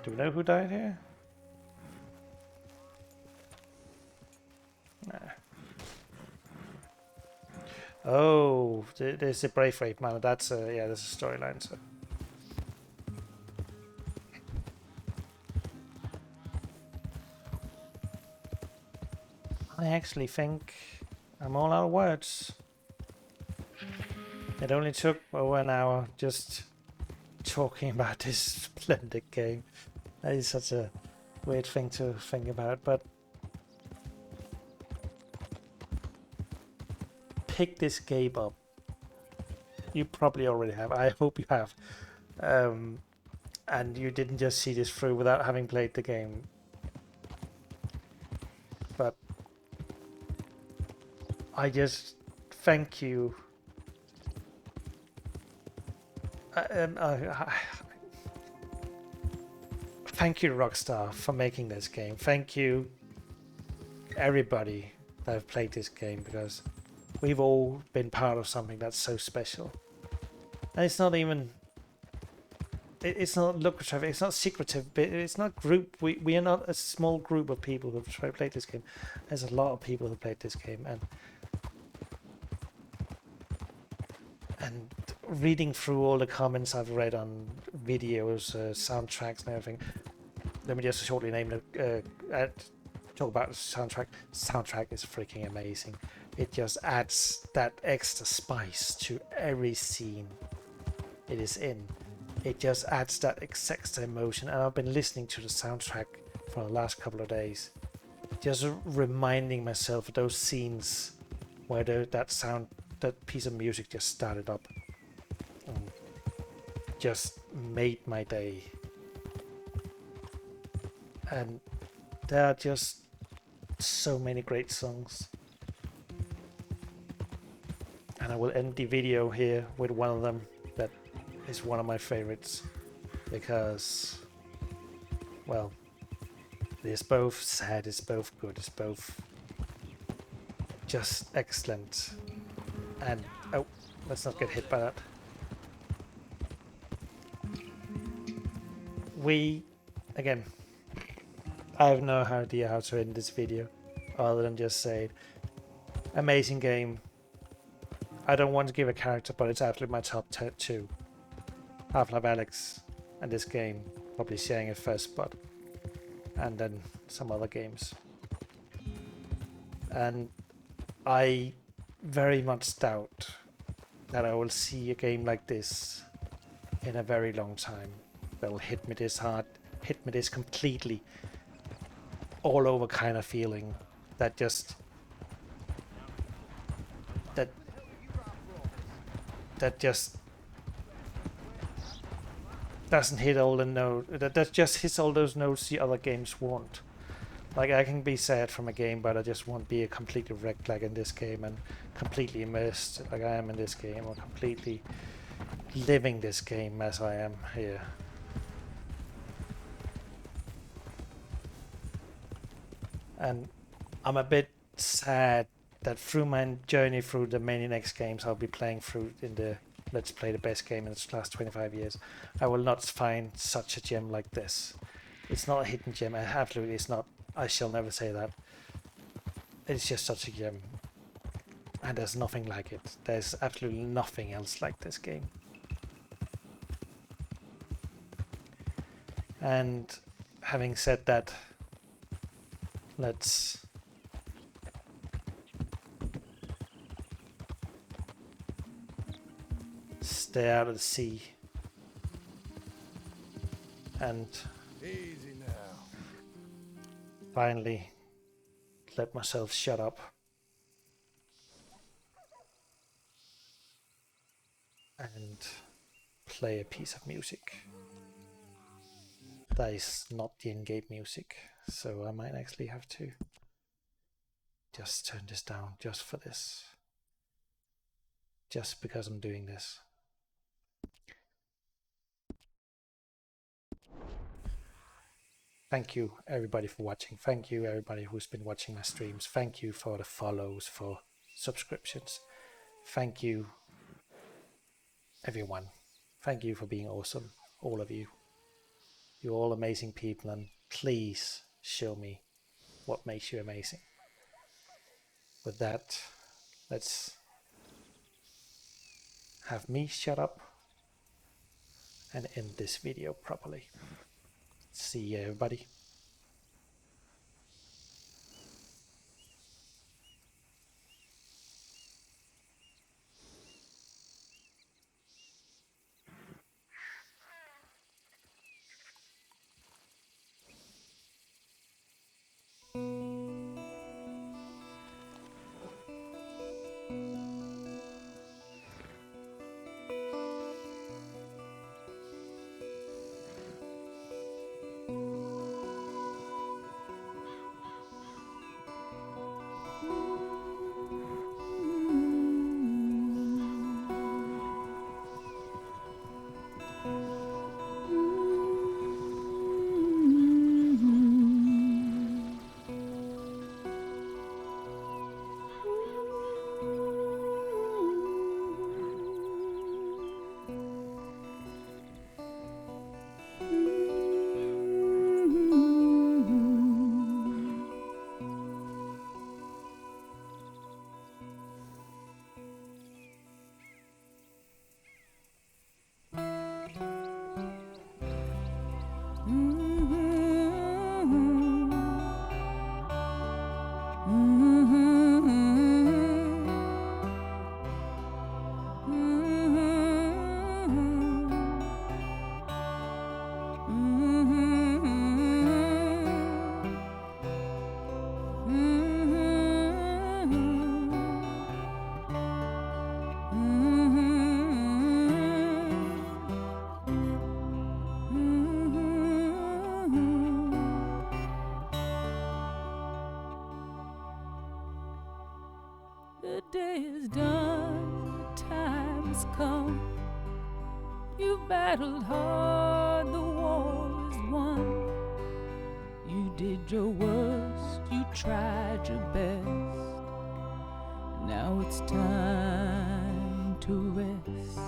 do we know who died here? Nah. Oh, there's a Brave Rape man. That's a, yeah, there's a storyline. So I actually think I'm all out of words. It only took over an hour just talking about this splendid game. That is such a weird thing to think about, but pick this game up. You probably already have. I hope you have. And you didn't just see this through without having played the game. But I just thank you. Thank you, Rockstar, for making this game. Thank you, everybody that have played this game, because we've all been part of something that's so special. And it's not even... It's not lucrative, it's not secretive, it's not group. We are not a small group of people who have played this game. There's a lot of people who played this game, and reading through all the comments I've read on videos, soundtracks and everything. Let me just shortly name talk about the soundtrack. Soundtrack is freaking amazing. It just adds that extra spice to every scene it is in. It just adds that extra emotion, and I've been listening to the soundtrack for the last couple of days, just reminding myself of those scenes where that piece of music just started up and just made my day. And there are just so many great songs. And I will end the video here with one of them that is one of my favorites, because, well, it is both sad, it's both good, it's both just excellent. And oh, let's not get hit by that. Again, I have no idea how to end this video other than just say amazing game. I don't want to give a character, but it's absolutely my top 2. Half-Life Alyx and this game probably sharing a first spot, and then some other games. And I very much doubt that I will see a game like this in a very long time that will hit me this hard, hit me this completely all over kind of feeling, that just that just doesn't hit all the notes, that just hits all those notes the other games won't. Like, I can be sad from a game, but I just won't be completely wrecked like in this game, and completely immersed like I am in this game, or completely living this game as I am here. And I'm a bit sad that through my journey through the many next games I'll be playing through in the Let's Play the best game in the last 25 years, I will not find such a gem like this. It's not a hidden gem, absolutely it's not. I shall never say that. It's just such a gem. And there's nothing like it. There's absolutely nothing else like this game. And having said that, let's stare out of the sea and Easy now. finally let myself shut up and play a piece of music. That is not the in-game music, so I might actually have to just turn this down just for this. Just because I'm doing this. Thank you everybody for watching. Thank you everybody who's been watching my streams. Thank you for the follows, for subscriptions. Thank you everyone. Thank you for being awesome, all of you. You're all amazing people, and please show me what makes you amazing. With that, let's have me shut up and end this video properly. See you everybody. The day is done, the time has come. You battled hard, the war is won. You did your worst, you tried your best. Now it's time to rest.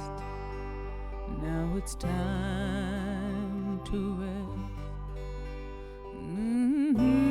Now it's time to rest.